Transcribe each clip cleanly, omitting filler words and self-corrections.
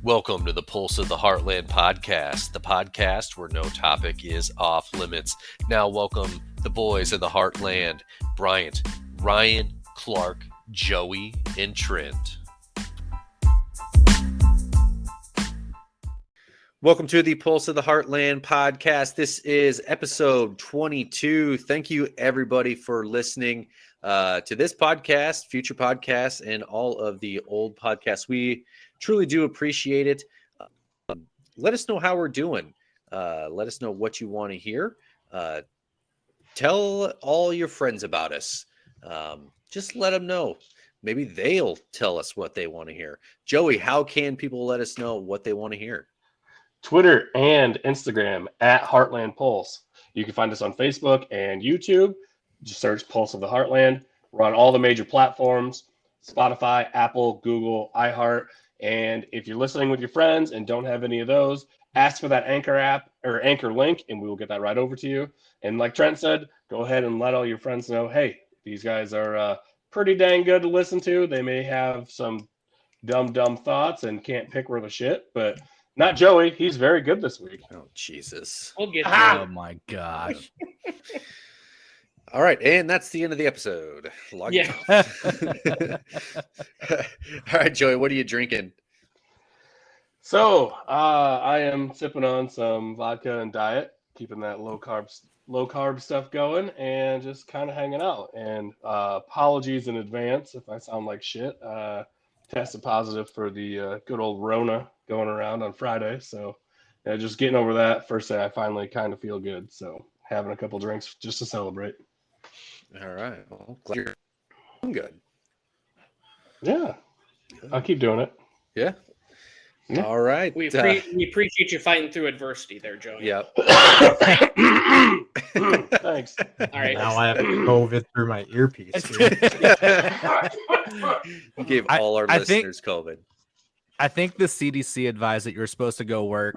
Welcome to the Pulse of the Heartland podcast, the podcast where no topic is off limits. Now, welcome the boys of the Heartland, Bryant, Ryan, Clark, Joey, and Trent. Welcome to the Pulse of the Heartland podcast. This is episode 22. Thank you, everybody, for listening to this podcast, future podcasts, and all of the old podcasts. We truly do appreciate it. Let us know how we're doing. Let us know what you want to hear. Tell all your friends about us. Just let them know. Maybe they'll tell us what they want to hear. Joey, how can people let us know what they want to hear? Twitter and Instagram at Heartland Pulse. You can find us on Facebook and YouTube. Just search Pulse of the Heartland. We're on all the major platforms: Spotify, Apple, Google, iHeart. And if you're listening with your friends and don't have any of those, ask for that Anchor app or Anchor link, and we will get that right over to you. And like Trent said, go ahead and let all your friends know, hey, these guys are pretty dang good to listen to. They may have some dumb thoughts and can't pick where the shit, but not Joey. He's very good this week. Oh, Jesus. We'll get Oh, my gosh. All right, and that's the end of the episode. Yeah. All right, Joey, what are you drinking? So I am sipping on some vodka and diet, keeping that low carb stuff going, and just kind of hanging out. And apologies in advance if I sound like shit. Tested positive for the good old Rona going around on Friday. So just getting over that. First day I finally kind of feel good. So having a couple drinks just to celebrate. All right. Well, glad you're good. Yeah. I'll keep doing it. Yeah. Yeah. All right. We appreciate you fighting through adversity there, Joey. Yep. Thanks. All right. Now I have COVID through my earpiece. We gave all our listeners COVID. I think the CDC advised that you're supposed to go work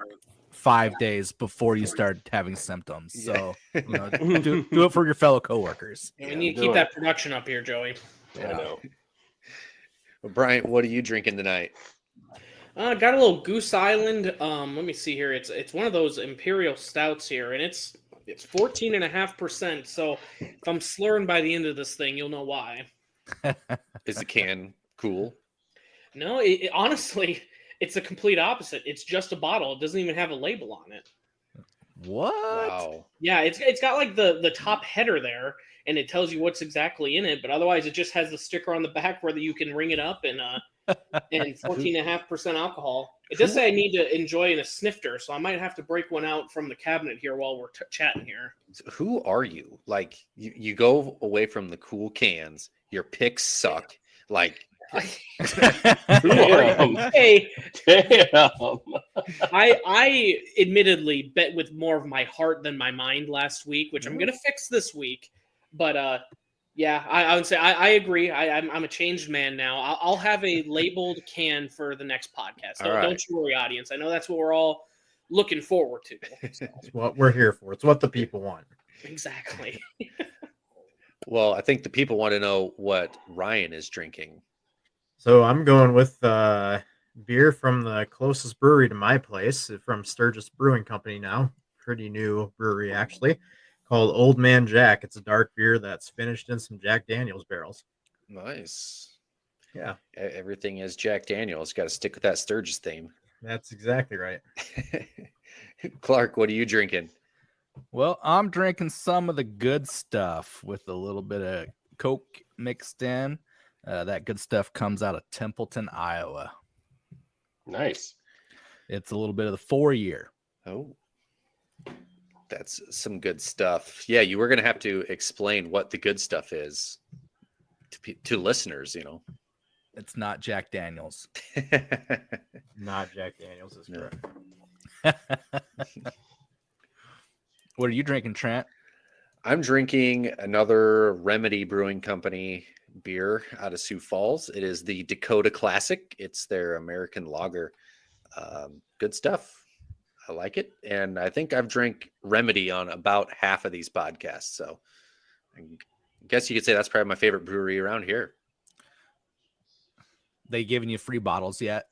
5 days before you start having symptoms. So do it for your fellow coworkers. We need to keep that production up here, Joey. Yeah, I know. Well, Bryant, what are you drinking tonight? Got a little Goose Island. Let me see here. It's one of those imperial stouts here, and it's 14.5%. So if I'm slurring by the end of this thing, you'll know why. Is the can cool? No, honestly, it's the complete opposite. It's just a bottle. It doesn't even have a label on it. What? Wow. Yeah, it's got like the top header there, and it tells you what's exactly in it. But otherwise, it just has the sticker on the back where you can ring it up and 14.5% alcohol. It does say I need to enjoy in a snifter, so I might have to break one out from the cabinet here while we're chatting here. Who are you? Like, you go away from the cool cans. Your picks suck. Like, Damn. Hey, Damn. I admittedly bet with more of my heart than my mind last week, which I'm going to fix this week. But yeah, I would say I agree. I'm a changed man now. I'll have a labeled can for the next podcast. Don't you worry, audience. I know that's what we're all looking forward to. So. It's what we're here for. It's what the people want. Exactly. well, I think the people want to know what Ryan is drinking. So I'm going with beer from the closest brewery to my place, from Sturgis Brewing Company now. Pretty new brewery, actually, called Old Man Jack. It's a dark beer that's finished in some Jack Daniels barrels. Nice. Yeah. Everything is Jack Daniels. Got to stick with that Sturgis theme. That's exactly right. Clark, what are you drinking? Well, I'm drinking some of the good stuff with a little bit of Coke mixed in. That good stuff comes out of Templeton, Iowa. Nice. It's a little bit of the 4-year. Oh, that's some good stuff. Yeah, you were going to have to explain what the good stuff is to listeners, It's not Jack Daniels. Not Jack Daniels is correct. What are you drinking, Trent? I'm drinking another Remedy Brewing Company beer out of Sioux Falls. It is the Dakota Classic. It's their American lager. Good stuff. I like it. And I think I've drank Remedy on about half of these podcasts. So I guess you could say that's probably my favorite brewery around here. They giving you free bottles yet?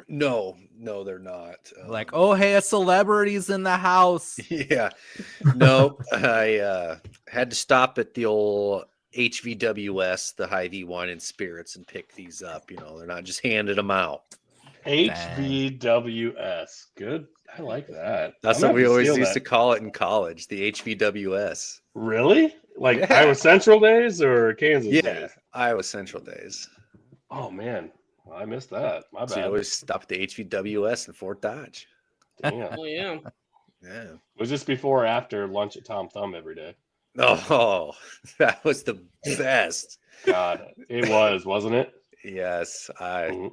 No, they're not. Like, oh, hey, a celebrity's in the house. Yeah. No, I had to stop at the old HVWS, the Hy-Vee Wine and Spirits, and pick these up. They're not just handing them out. HVWS. Good. I like that. That's what we always used to call it in college, the HVWS. Really? Like Yeah. Iowa Central days or Kansas days? Iowa Central days. Oh, man. Well, I missed that. My bad. So you always stop at the HVWS in Fort Dodge. Damn. Oh yeah. Yeah. Was this before or after lunch at Tom Thumb every day? Oh, that was the best. God, it was, wasn't it? Yes. Mhm.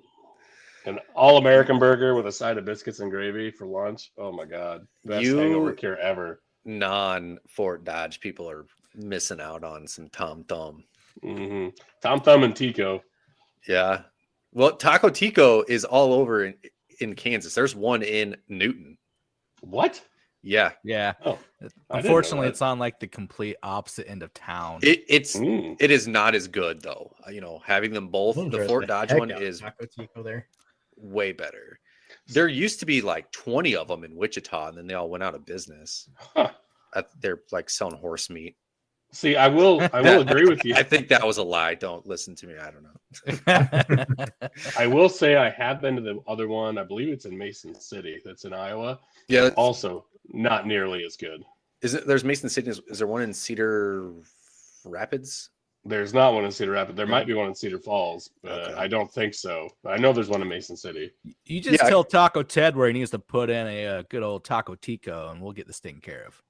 An all-American burger with a side of biscuits and gravy for lunch. Oh, my God. Best hangover cure ever. Non-Fort Dodge people are missing out on some Tom Thumb. Mm-hmm. Tom Thumb and Tico. Yeah. Well, Taco Tico is all over in Kansas. There's one in Newton. What? Yeah. Yeah. Oh, Unfortunately, it's on like the complete opposite end of town. It is not as good though. Having them both. Those The are Fort the Dodge heck one out of is Taco Tico there. way better. There used to be like 20 of them in Wichita, and then they all went out of business. Huh. They're like selling horse meat. See, I will agree with you. I think that was a lie. Don't listen to me. I don't know. I will say I have been to the other one. I believe it's in Mason City. That's in Iowa. Yeah. Also, not nearly as good. There's Mason City. Is there one in Cedar Rapids? There's not one in Cedar Rapids. There might be one in Cedar Falls, but Okay. I don't think so. But I know there's one in Mason City. You just tell Taco Ted where he needs to put in a good old Taco Tico, and we'll get this taken care of.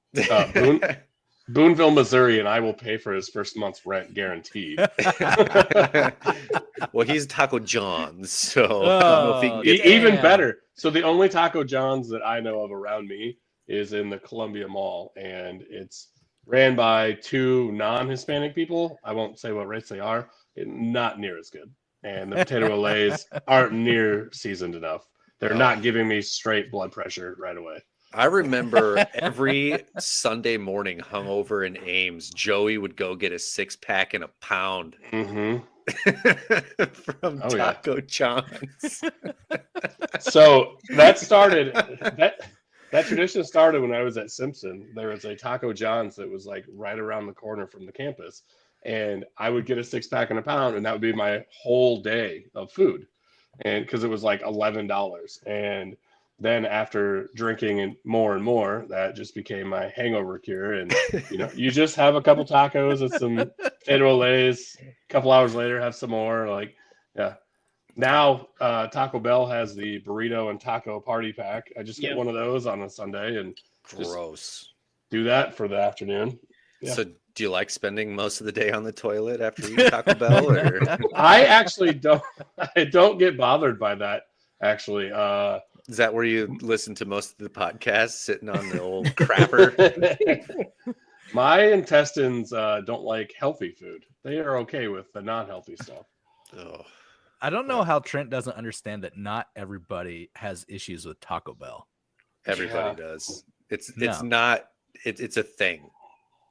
Boonville, Missouri, and I will pay for his first month's rent guaranteed. Well, he's Taco John's, so I don't know if he can get Even better. So the only Taco John's that I know of around me is in the Columbia Mall, and it's ran by two non-Hispanic people. I won't say what race they are. Not near as good. And the potato olays aren't near seasoned enough. They're not giving me straight blood pressure right away. I remember every Sunday morning hungover in Ames, Joey would go get a 6-pack and a pound Mm-hmm. from Taco John's. So that started that tradition started when I was at Simpson. There was a Taco John's that was like right around the corner from the campus, and I would get a 6-pack and a pound, and that would be my whole day of food, and because it was like $11. And then after drinking and more, that just became my hangover cure. And you just have a couple tacos and some potato olays. A couple hours later, have some more. Like, yeah. Now Taco Bell has the burrito and taco party pack. I just get one of those on a Sunday and Gross. do that for the afternoon. Yeah. So, do you like spending most of the day on the toilet after eating Taco Bell? Or I actually don't. I don't get bothered by that. Actually. Is that where you listen to most of the podcasts, sitting on the old crapper? My intestines don't like healthy food. They are okay with the non-healthy stuff. Oh. I don't know how Trent doesn't understand that not everybody has issues with Taco Bell. Everybody does. It's No. not. It's a thing.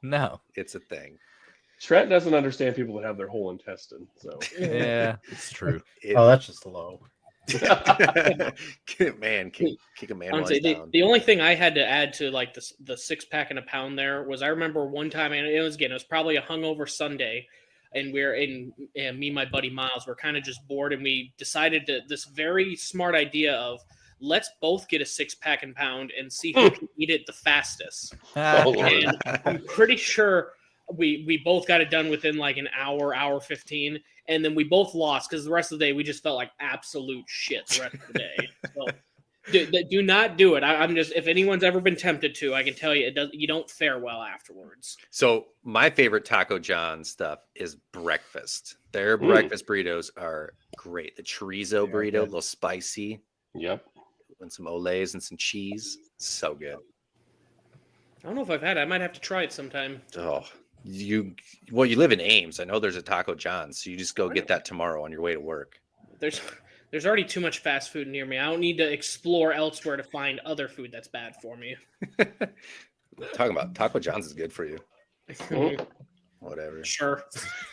No. It's a thing. Trent doesn't understand people that have their whole intestine. So Yeah, it's true. Oh, that's just low. Man, kick a man while Honestly, he's down. the only thing I had to add to like the 6-pack and a pound there was I remember one time, and it was probably a hungover Sunday, and me and my buddy Miles were kind of just bored, and we decided this very smart idea of let's both get a 6-pack and pound and see who can eat it the fastest. And I'm pretty sure we both got it done within like an hour 15. And then we both lost because the rest of the day we just felt like absolute shit the rest of the day. So do not do it. I'm just, if anyone's ever been tempted to, I can tell you you don't fare well afterwards. So my favorite Taco John stuff is breakfast. Their breakfast burritos are great. The chorizo burrito, a little spicy. Yep. And some olays and some cheese. So good. I don't know if I've had it. I might have to try it sometime. Oh, you live in Ames. I know there's a Taco John's, so you just go get that tomorrow on your way to work. There's already too much fast food near me. I don't need to explore elsewhere to find other food that's bad for me. Talking about Taco John's is good for you. Whatever. Sure.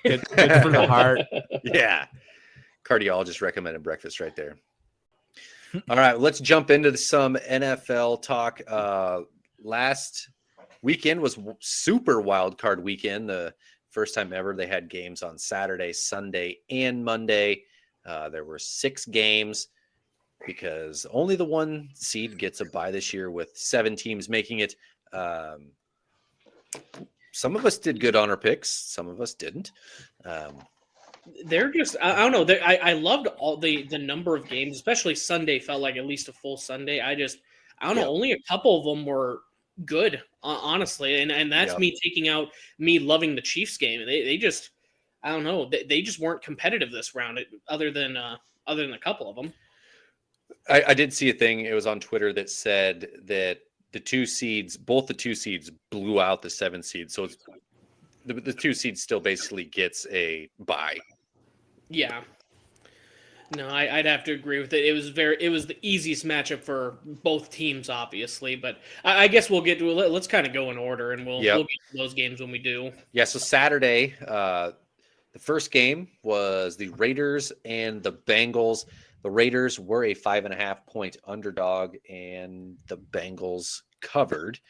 Good for the heart. Yeah. Cardiologist recommended breakfast right there. All right, let's jump into some NFL talk. Last weekend was Super Wildcard Weekend, the first time ever they had games on Saturday, Sunday, and Monday. There were 6 games because only the 1 seed gets a bye this year, with 7 teams making it. Some of us did good on our picks. Some of us didn't. They're just, I don't know. I loved all the number of games, especially Sunday felt like at least a full Sunday. I don't know. Only a couple of them were good, honestly. And that's me taking out me loving the Chiefs game. They just, I don't know. They just weren't competitive this round, other than a couple of them. I did see a thing. It was on Twitter that said that both the 2 seeds blew out the 7 seeds. So it's, the 2 seeds still basically gets a bye. Yeah. No, I'd have to agree with it. It was the easiest matchup for both teams, obviously. But I guess we'll get to it. Let's kind of go in order, and we'll get to those games when we do. Yeah. So Saturday, the first game was the Raiders and the Bengals. The Raiders were a 5.5-point underdog, and the Bengals covered.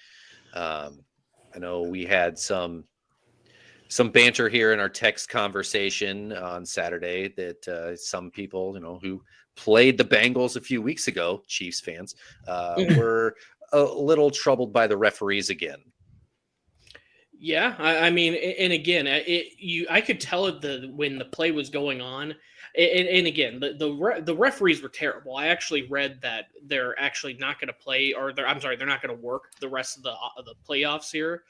I know we had some banter here in our text conversation on Saturday that some people, who played the Bengals a few weeks ago, Chiefs fans, were a little troubled by the referees again. Yeah, I mean, and again, I could tell it when the play was going on. And again, the referees were terrible. I actually read that they're actually not going to play, or they're not going to work the rest of the playoffs here.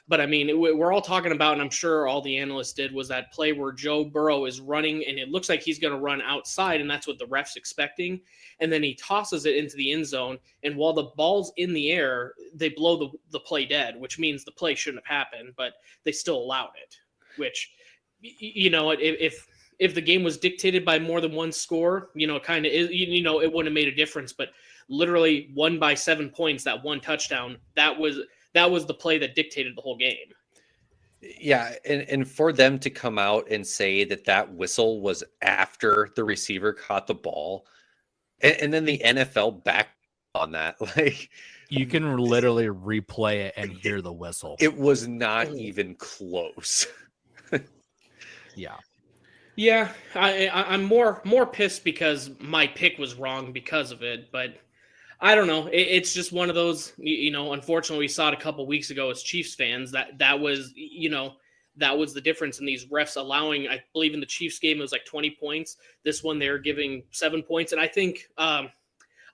But I mean, we're all talking about, and I'm sure all the analysts did, was that play where Joe Burrow is running, and it looks like he's going to run outside, and that's what the ref's expecting. And then he tosses it into the end zone, and while the ball's in the air, they blow the play dead, which means the play shouldn't have happened, but they still allowed it. Which, if the game was dictated by more than one score, kind of is, it wouldn't have made a difference. But literally won by 7 points, that one touchdown, that was the play that dictated the whole game. Yeah, and for them to come out and say that whistle was after the receiver caught the ball, and then the NFL back on that, like, you can literally replay it and hear the whistle. It was not even close. Yeah. Yeah, I'm more pissed because my pick was wrong because of it, but I don't know. It's just one of those, unfortunately we saw it a couple weeks ago as Chiefs fans, that was the difference in these refs allowing, I believe in the Chiefs game, it was like 20 points. This one, they're giving 7 points. And I think I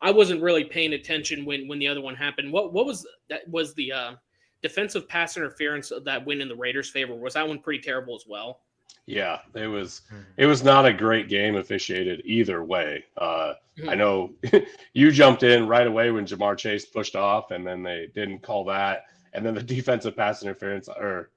wasn't really paying attention when the other one happened. What was that? Was the defensive pass interference that win in the Raiders' favor? Was that one pretty terrible as well? Yeah, it was not a great game officiated either way. I know you jumped in right away when Jamar Chase pushed off, and then they didn't call that. And then the defensive pass interference, or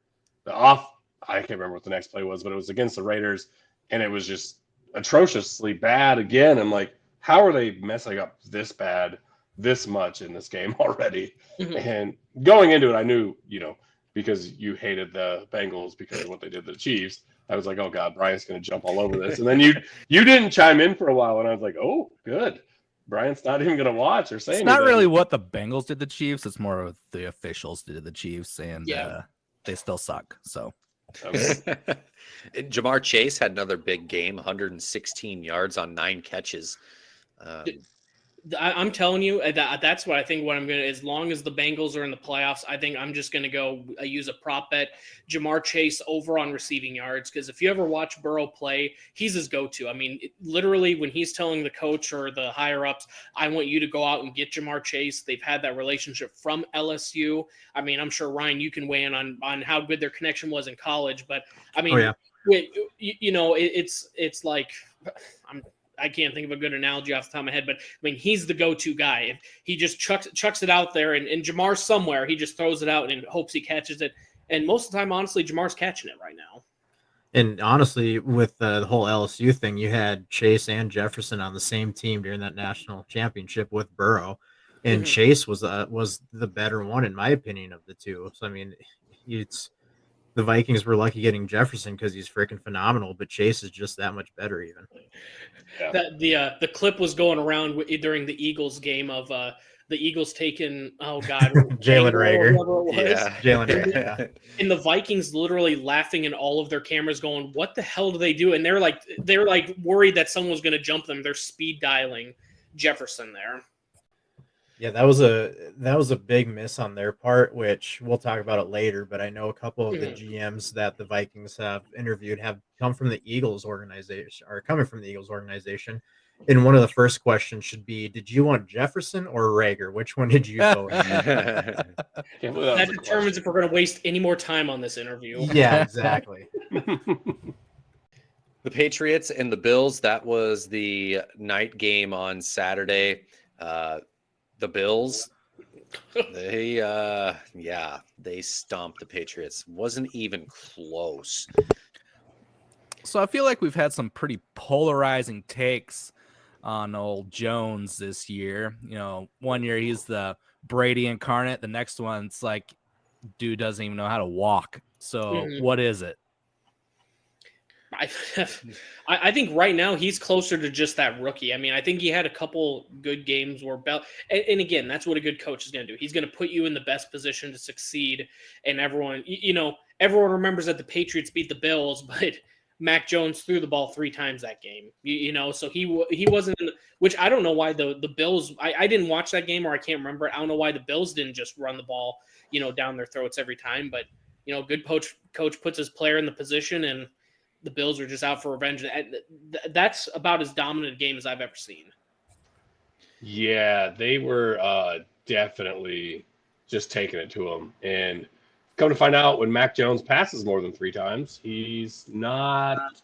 the off, I can't remember what the next play was, but it was against the Raiders, and it was just atrociously bad again. I'm like, how are they messing up this bad, this much in this game already? Mm-hmm. And going into it, I knew, because you hated the Bengals because of what they did to the Chiefs, I was like, oh God, Brian's going to jump all over this. And then you didn't chime in for a while, and I was like, oh, good. Brian's not even going to watch or say anything. It's not really what the Bengals did to the Chiefs. It's more of the officials did to the Chiefs, and they still suck. So, okay. Jamar Chase had another big game, 116 yards on 9 catches. I'm telling you, that's what I think. What I'm going to, as long as the Bengals are in the playoffs, I think I'm just going to go use a prop bet. Jamar Chase over on receiving yards, because if you ever watch Burrow play, he's his go-to. I mean, literally, when he's telling the coach or the higher ups, I want you to go out and get Jamar Chase. They've had that relationship from LSU. I mean, I'm sure Ryan, you can weigh in on how good their connection was in college, but I mean, it's like I can't think of a good analogy off the top of my head, but I mean, he's the go-to guy. If he just chucks it out there, and Jamar's somewhere, he just throws it out and hopes he catches it. And most of the time, honestly, Jamar's catching it right now. And honestly, with the whole LSU thing, you had Chase and Jefferson on the same team during that national championship with Burrow, and Chase was the better one in my opinion of the two. So I mean, the Vikings were lucky getting Jefferson because he's freaking phenomenal, but Chase is just that much better even. Yeah. That the clip was going around during the Eagles game of the Eagles taking Jalen Rager, Yeah. Jalen Rager, yeah. and the Vikings literally laughing in all of their cameras, going, "What the hell do they do?" And they're like worried that someone was going to jump them. They're speed dialing Jefferson there. Yeah, that was a big miss on their part, which we'll talk about it later. But I know a couple of the GMs that the Vikings have interviewed have come from the Eagles organization, or coming from the Eagles organization. And one of the first questions should be, did you want Jefferson or Rager? Which one did you go with? That determines if we're going to waste any more time on this interview. Yeah, exactly. The Patriots and the Bills, that was the night game on Saturday. The Bills, they stomped the Patriots. Wasn't even close. So I feel like we've had some pretty polarizing takes on old Jones this year. You know, one year he's the Brady incarnate. The next one, it's like, dude doesn't even know how to walk. So what is it? I think right now he's closer to just that rookie. I mean, I think he had a couple good games where and again, that's what a good coach is going to do. He's going to put you in the best position to succeed. And everyone remembers that the Patriots beat the Bills, but Mac Jones threw the ball 3 times that game. So he wasn't in which I don't know why the Bills. I didn't watch that game, or I can't remember it. I don't know why the Bills didn't just run the ball, down their throats every time. But good coach puts his player in the position, and the Bills are just out for revenge. That's about as dominant a game as I've ever seen. Yeah, they were definitely just taking it to him. And come to find out, when Mac Jones passes more than 3 times, he's not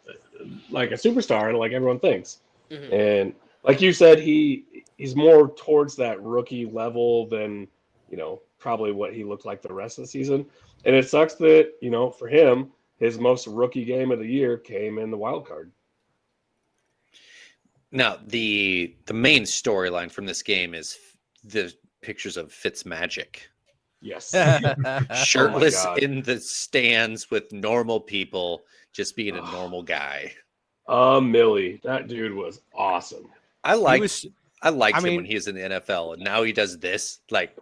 like a superstar like everyone thinks. Mm-hmm. And like you said, he's more towards that rookie level than, probably what he looked like the rest of the season. And it sucks that, for him, his most rookie game of the year came in the wild card. Now, the main storyline from this game is the pictures of Fitzmagic. Yes. Shirtless in the stands with normal people, just being a normal guy. Millie, that dude was awesome. I liked him when he was in the NFL, and now he does this. Like,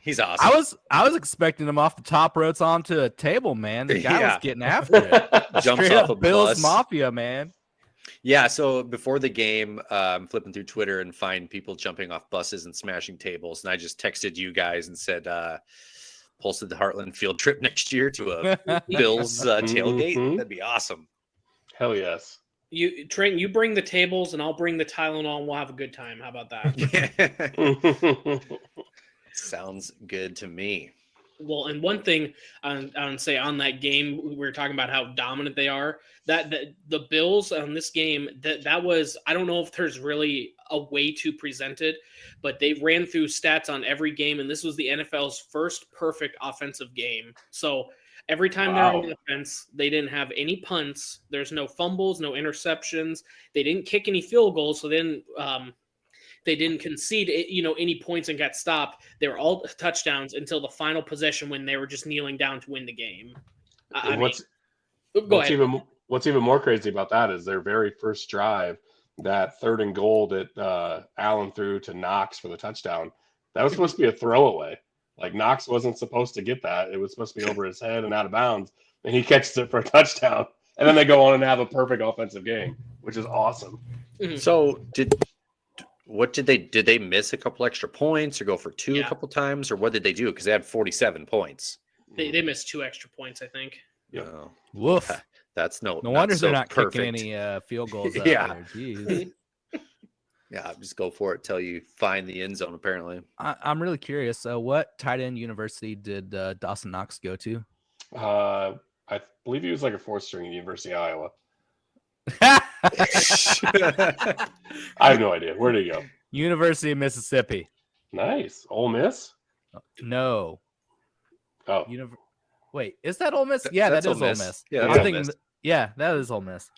he's awesome. I was expecting him off the top ropes onto a table, man. The guy was getting after it. Jumps Straight off a Bills bus. Mafia, man. Yeah, so before the game, I'm flipping through Twitter and find people jumping off buses and smashing tables, and I just texted you guys and said, posted the Heartland field trip next year to a Bills tailgate. That'd be awesome. Hell yes. Trent, you bring the tables and I'll bring the Tylenol and we'll have a good time. How about that? Sounds good to me. Well, and one thing I would say on that game, we were talking about how dominant they are. That the Bills on this game, that was, I don't know if there's really a way to present it, but they ran through stats on every game, and this was the NFL's first perfect offensive game. So every time they're on offense, they didn't have any punts. There's no fumbles, no interceptions. They didn't kick any field goals, so then they didn't concede, any points and got stopped. They were all touchdowns until the final possession when they were just kneeling down to win the game. What's even more crazy about that is their very first drive, that 3rd and goal that Allen threw to Knox for the touchdown. That was supposed to be a throwaway. Like, Knox wasn't supposed to get that. It was supposed to be over his head and out of bounds, and he catches it for a touchdown. And then they go on and have a perfect offensive game, which is awesome. So did they miss a couple extra points or go for 2 a couple times, or what did they do? Because they had 47 points. They missed 2 extra points, I think. Yeah. Oh, woof. That's no wonder so they're not perfect. kicking any field goals out there. Jeez. Yeah, just go for it till you find the end zone, apparently. I'm really curious. What tight end university did Dawson Knox go to? I believe he was like a 4th string at the University of Iowa. I have no idea. Where did he go? University of Mississippi. Nice. Ole Miss? No. Oh. Wait, is that Ole Miss? Yeah, that is Ole Miss. Yeah, I'm thinking, that is Ole Miss.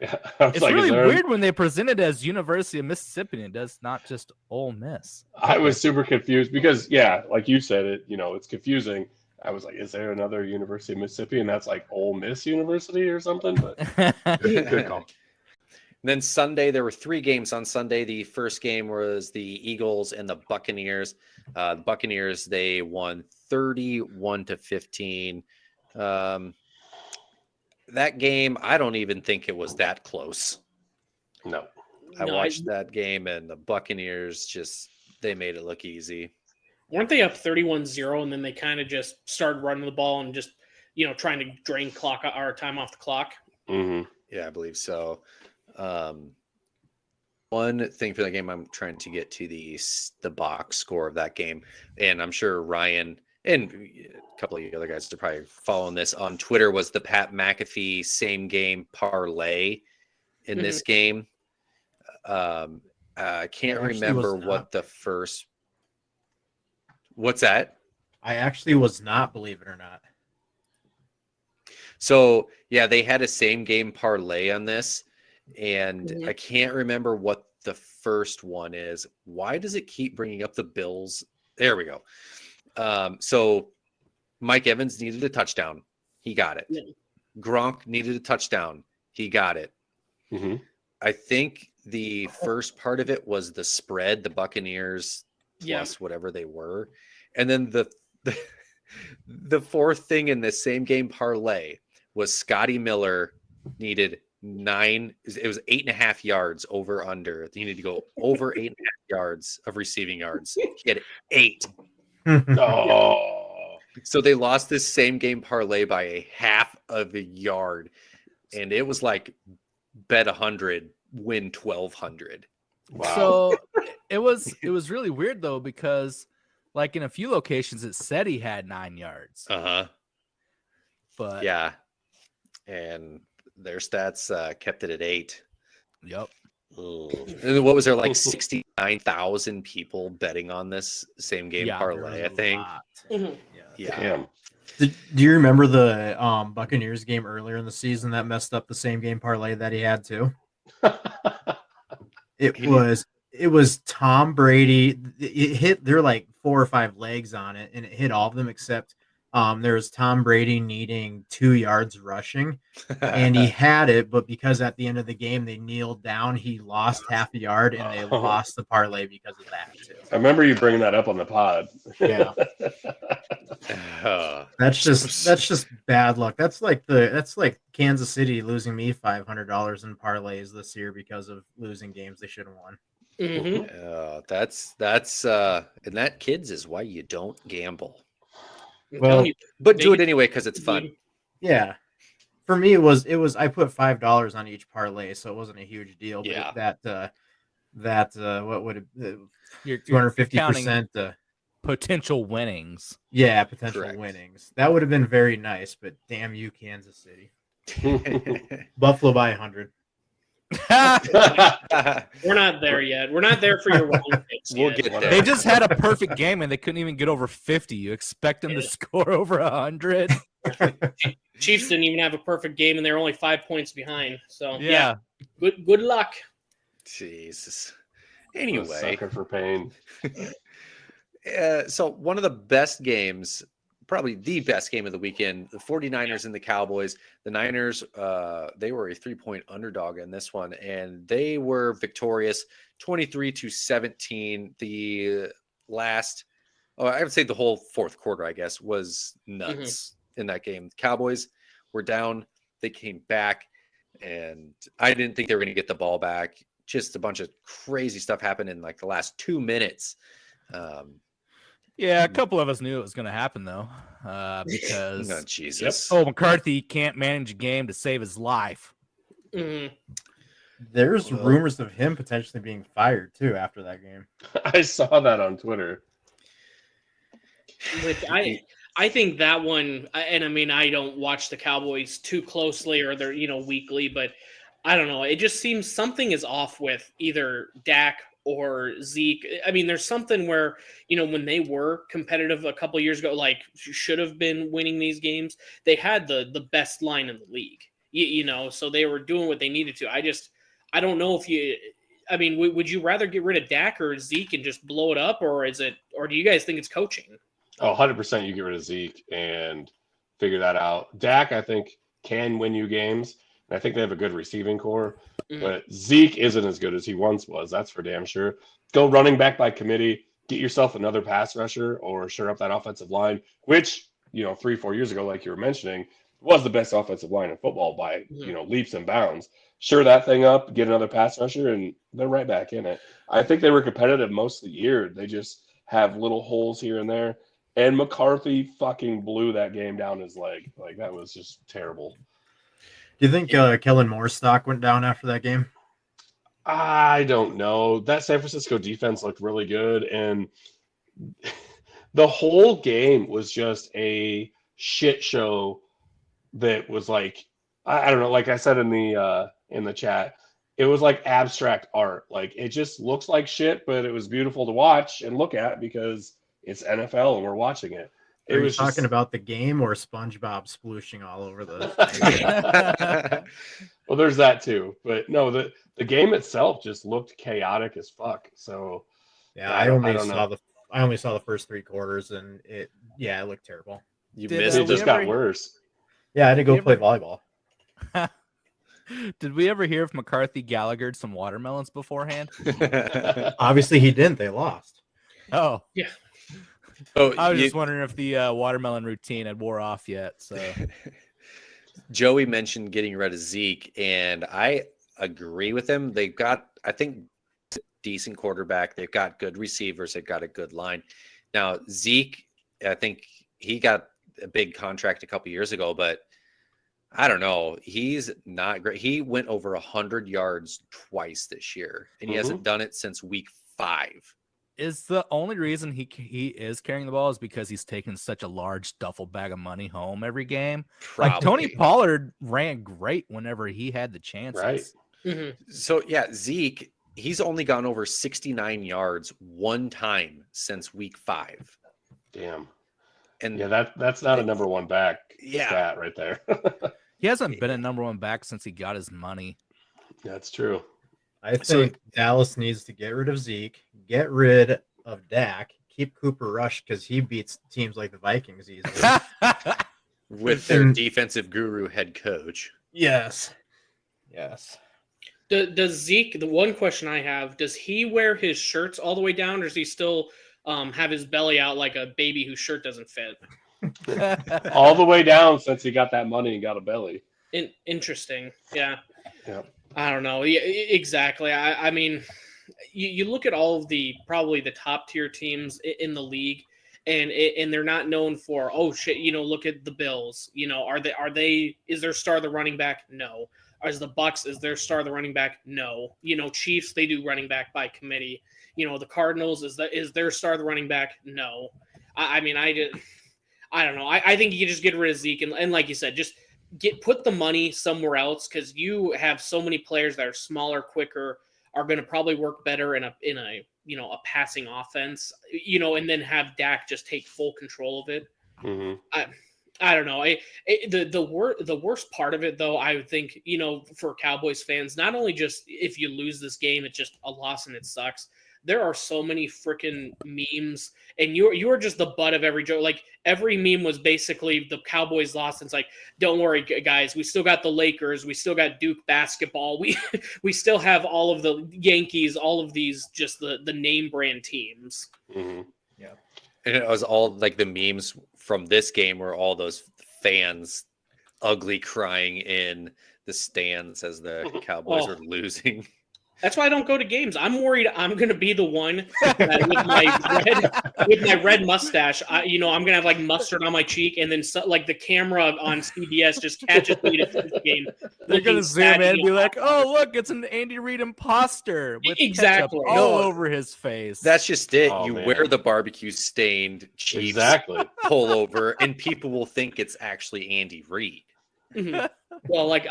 Yeah, it's really weird when they present it as University of Mississippi and it does not just Ole Miss. I was super confused because, like you said, it's confusing. I was like, is there another University of Mississippi? And that's like Ole Miss University or something. But good call. Then Sunday, there were 3 games on Sunday. The first game was the Eagles and the Buccaneers. The Buccaneers, they won 31-15. That game, I don't even think it was that close. No. I watched that game, and the Buccaneers they made it look easy. Weren't they up 31-0, and then they kind of just started running the ball and just, trying to drain time off the clock? Mm-hmm. Yeah, I believe so. One thing for that game, I'm trying to get to the box score of that game, and I'm sure Ryan and a couple of you other guys are probably following this on Twitter, was the Pat McAfee same game parlay in this game. I can't remember what the first. What's that? I actually was not, believe it or not. So yeah, they had a same game parlay on this, and I can't remember what the first one is. Why does it keep bringing up the Bills? There we go. So Mike Evans needed a touchdown. He got it. Gronk needed a touchdown. He got it. Mm-hmm. I think the first part of it was the spread, the Buccaneers plus whatever they were. And then the fourth thing in the same game parlay was Scotty Miller needed 9. It was 8.5 yards over under. He needed to go over 8.5 yards of receiving yards. He had 8. Oh. So they lost this same game parlay by a half of a yard. And it was like bet 100, win 1,200. Wow. So it was really weird though, because like in a few locations it said he had 9 yards. But yeah. And their stats kept it at 8. Yep. And what was there, like 69,000 people betting on this same game parlay, I think. Yeah. Damn. Do you remember the Buccaneers game earlier in the season that messed up the same game parlay that he had too? It was Tom Brady. It hit, there were like 4 or 5 legs on it, and it hit all of them except there was Tom Brady needing 2 yards rushing, and he had it, but because at the end of the game they kneeled down, he lost half a yard, and they lost the parlay because of that too. I remember you bringing that up on the pod. Yeah. That's just bad luck. That's like Kansas City losing me $500 in parlays this year because of losing games they should have won. That's and that, kids, is why you don't gamble. Well, but do it anyway because it's fun. Yeah. For me, it was I put $5 on each parlay, so it wasn't a huge deal. But what would it? 250%. Potential winnings. Yeah, potential winnings. That would have been very nice, but damn you, Kansas City. Buffalo by 100. We're not there yet. We're not there for your wrong picks. We'll get there. They just had a perfect game and they couldn't even get over 50. You expect them to score over 100? Chiefs didn't even have a perfect game and they're only 5 points behind. So yeah. Good luck. Jesus. Anyway, sucker for pain. So one of the best games, probably the best game of the weekend, the 49ers and the Cowboys. The Niners, they were a 3-point underdog in this one, and they were victorious 23-17. The last, I would say the whole fourth quarter, I guess, was nuts in that game. The Cowboys were down. They came back, and I didn't think they were going to get the ball back. Just a bunch of crazy stuff happened in like the last 2 minutes. Yeah, a couple of us knew it was going to happen, though, because oh, Jesus. McCarthy can't manage a game to save his life. There's rumors of him potentially being fired, too, after that game. I saw that on Twitter. Which I think that one, and I mean, I don't watch the Cowboys too closely or they're, weekly, but I don't know. It just seems something is off with either Dak or Zeke. I mean, there's something where, when they were competitive a couple years ago, like should have been winning these games, they had the best line in the league, so they were doing what they needed to. I don't know if would you rather get rid of Dak or Zeke and just blow it up, or do you guys think it's coaching? Oh, 100% you get rid of Zeke and figure that out. Dak, I think, can win you games. And I think they have a good receiving core. But Zeke isn't as good as he once was. That's for damn sure. Go running back by committee. Get yourself another pass rusher or shore up that offensive line, which, 3-4 years ago, like you were mentioning, was the best offensive line in football by, leaps and bounds. Shore that thing up, get another pass rusher, and they're right back in it. I think they were competitive most of the year. They just have little holes here and there. And McCarthy fucking blew that game down his leg. Like, that was just terrible. Do you think Kellen Moore's stock went down after that game? I don't know. That San Francisco defense looked really good, and the whole game was just a shit show that was like, I don't know, like I said in the chat, it was like abstract art. Like, it just looks like shit, but it was beautiful to watch and look at because it's NFL and we're watching it. Are you talking about the game or SpongeBob splooshing all over the Well, there's that too. But no, the game itself just looked chaotic as fuck. So yeah, I only saw the first 3 quarters and it looked terrible. You missed it. Just got worse. Yeah, I had to go play volleyball. Did we ever hear if McCarthy Gallagher'd some watermelons beforehand? Obviously he didn't. They lost. Oh. Yeah. Oh, I was just wondering if the watermelon routine had wore off yet. So Joey mentioned getting rid of Zeke, and I agree with him. They've got, I think, decent quarterback. They've got good receivers. They've got a good line. Now, Zeke, I think he got a big contract a couple years ago, but I don't know. He's not great. He went over 100 yards twice this year, and he hasn't done it since week 5. Is the only reason he is carrying the ball is because he's taking such a large duffel bag of money home every game? Probably. Like Tony Pollard ran great whenever he had the chances. Right. Mm-hmm. So, yeah, Zeke, he's only gone over 69 yards one time since week 5. Damn. And yeah, that's not a number one back stat right there. He hasn't been a number one back since he got his money. That's true. I think Dallas needs to get rid of Zeke, get rid of Dak, keep Cooper Rush because he beats teams like the Vikings easily. With their defensive guru head coach. Yes. Does Zeke, the one question I have, does he wear his shirts all the way down, or does he still have his belly out like a baby whose shirt doesn't fit? All the way down since he got that money and got a belly. Interesting. Yeah. Yeah. I don't know. Yeah, exactly. I mean, you look at all of probably the top tier teams in the league, and they're not known for, oh shit, look at the Bills. Is their star the running back? No. Is the Bucks, is their star the running back? No. Chiefs, they do running back by committee. The Cardinals, is their star the running back? No. I don't know. I think you just get rid of Zeke and like you said, just put the money somewhere else, because you have so many players that are smaller, quicker, are going to probably work better in a passing offense, and then have Dak just take full control of it. Mm-hmm. I don't know. The worst part of it, though, I would think, for Cowboys fans, not only just if you lose this game, it's just a loss and it sucks. There are so many freaking memes, and you're just the butt of every joke. Like, every meme was basically the Cowboys lost. And it's like, don't worry, guys, we still got the Lakers, we still got Duke basketball, we still have all of the Yankees, all of these, just the name brand teams. Mm-hmm. Yeah, and it was all like the memes from this game were all those fans ugly crying in the stands as the Cowboys were losing. That's why I don't go to games. I'm worried I'm going to be the one that with my red mustache, I'm going to have like mustard on my cheek, and then like the camera on CBS just catches me to the game. They're going to zoom in and be like, "Oh, look, it's an Andy Reid imposter with ketchup all over his face." That's just it. Oh, you man. wear the barbecue stained Chiefs pullover, and people will think it's actually Andy Reid. Mm-hmm. Well, like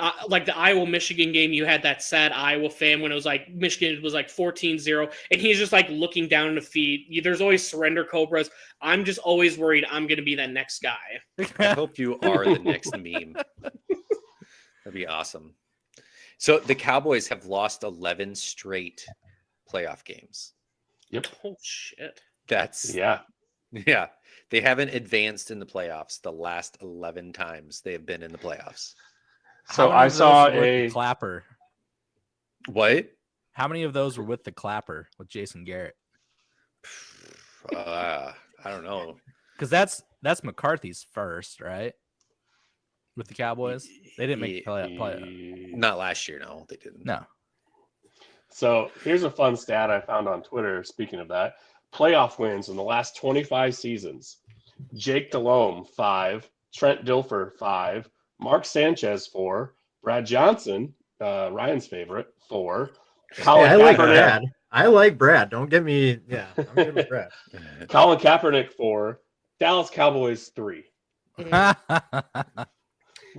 the Iowa-Michigan game, you had that sad Iowa fan when it was like Michigan was like 14-0, and he's just like looking down in the feet. There's always surrender cobras. I'm just always worried I'm going to be that next guy. I hope you are the next meme. That'd be awesome. So the Cowboys have lost 11 straight playoff games. Yep. Oh, shit. That's Yeah. They haven't advanced in the playoffs the last 11 times they have been in the playoffs. So How many I of those saw were with the clapper. What? How many of those were with the clapper with Jason Garrett? I don't know. Because that's McCarthy's first, right? With the Cowboys, they didn't make the play. Not last year. No, they didn't. No. So here's a fun stat I found on Twitter. Speaking of that, playoff wins in the last 25 seasons: Jake Delhomme 5, Trent Dilfer 5, Mark Sanchez 4, Brad Johnson, Ryan's favorite, 4. Colin I like Kaepernick, Brad. I like Brad. Don't get me. Yeah, I'm good with Brad. Colin Kaepernick 4, Dallas Cowboys 3.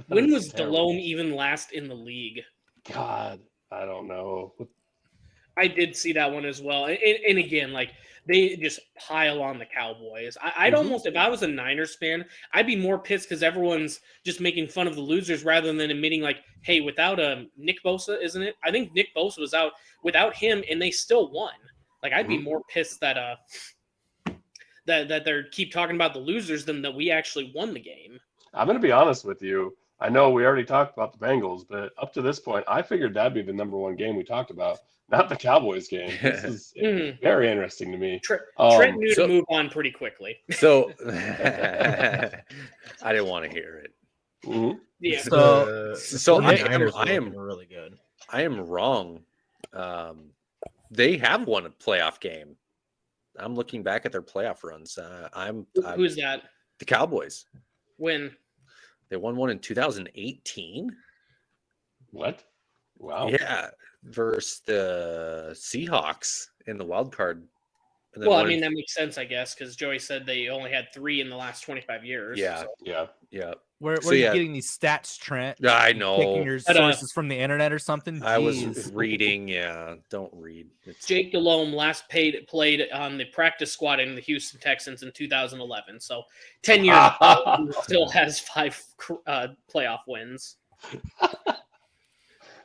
When was Terrible. Delhomme even last in the league? God, I don't know. I did see that one as well. And again, like they just pile on the Cowboys. I'd almost, if I was a Niners fan, I'd be more pissed because everyone's just making fun of the losers rather than admitting, like, hey, without Nick Bosa, isn't it? I think Nick Bosa was out without him, and they still won. Like, I'd be more pissed that that they keep talking about the losers than that we actually won the game. I'm going to be honest with you. I know we already talked about the Bengals, but up to this point, I figured that'd be the number one game we talked about, not the Cowboys game. This is very interesting to me. Trent knew to move on pretty quickly. So I didn't want to hear it. Mhm. Yeah. So I am really good. I am wrong. They have won a playoff game. I'm looking back at their playoff runs. Who's that? The Cowboys. When? They won one in 2018. What? Wow. Yeah, versus the Seahawks in the wild card. And then Well, I one mean, in- that makes sense, I guess, because Joey said they only had 3 in the last 25 years. Yeah. So. Yeah. Where So, are you yeah. getting these stats, Trent? I Taking know. your sources from the internet or something? I was Jeez. reading. Yeah, don't read. Jake Delhomme last played on the practice squad in the Houston Texans in 2011. So 10 years ago, he still has 5 playoff wins.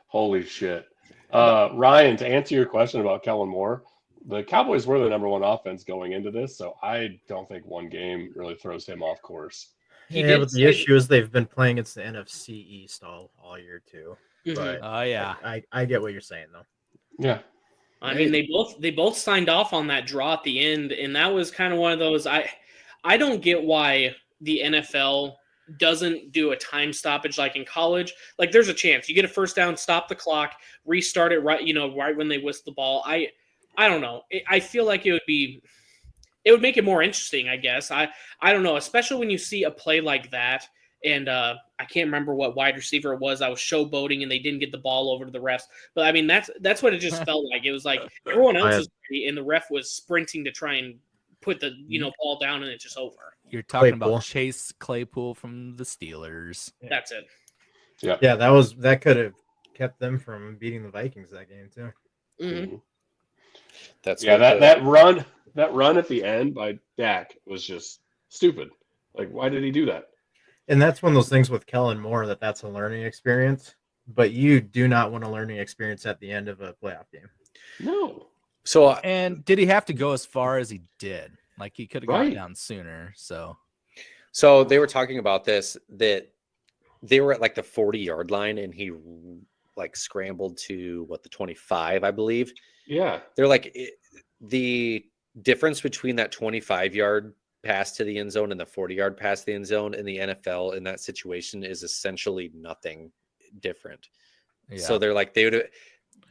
Holy shit. Ryan, to answer your question about Kellen Moore, the Cowboys were the number one offense going into this, so I don't think one game really throws him off course. Yeah, but the issue is they've been playing against the NFC East all year too. But Oh yeah. I get what you're saying though. Yeah. I mean, they both signed off on that draw at the end, and that was kind of one of those. I don't get why the NFL doesn't do a time stoppage like in college. Like, there's a chance you get a first down, stop the clock, restart it right when they whistle the ball. I don't know. I feel like it would make it more interesting, I guess. I don't know, especially when you see a play like that. And I can't remember what wide receiver it was. I was showboating and they didn't get the ball over to the refs. But I mean, that's what it just felt like. It was like everyone else was ready and the ref was sprinting to try and put the ball down, and it's just over. You're talking Claypool. about Chase Claypool from the Steelers. Yeah. That's it. Yeah, that could have kept them from beating the Vikings that game too. Mm-hmm. That's that run at the end by Dak was just stupid. Like, why did he do that? And that's one of those things with Kellen Moore that's a learning experience, but you do not want a learning experience at the end of a playoff game. No. So And did he have to go as far as he did? Like, he could have Right. gone down sooner. So they were talking about this, that they were at like the 40-yard line and he like scrambled to the 25, I believe. Yeah. They're like the difference between that 25-yard pass to the end zone and the 40-yard pass to the end zone in the NFL in that situation is essentially nothing different. yeah. So they're like, they would have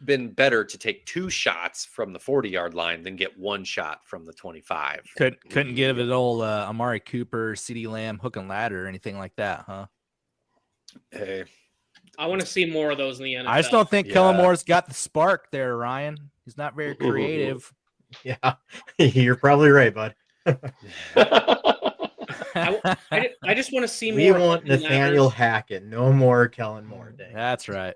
been better to take 2 shots from the 40-yard line than get 1 shot from the 25. couldn't give it old Amari Cooper, CeeDee Lamb, hook and ladder or anything like that, huh? Hey, I want to see more of those in the NFL. I just don't think Kellen Yeah. Moore's got the spark there, Ryan. He's not very creative. Yeah, you're probably right, bud. I just want to see We more. want hook and Nathaniel ladders. Hackett, no more Kellen Moore day. That's right.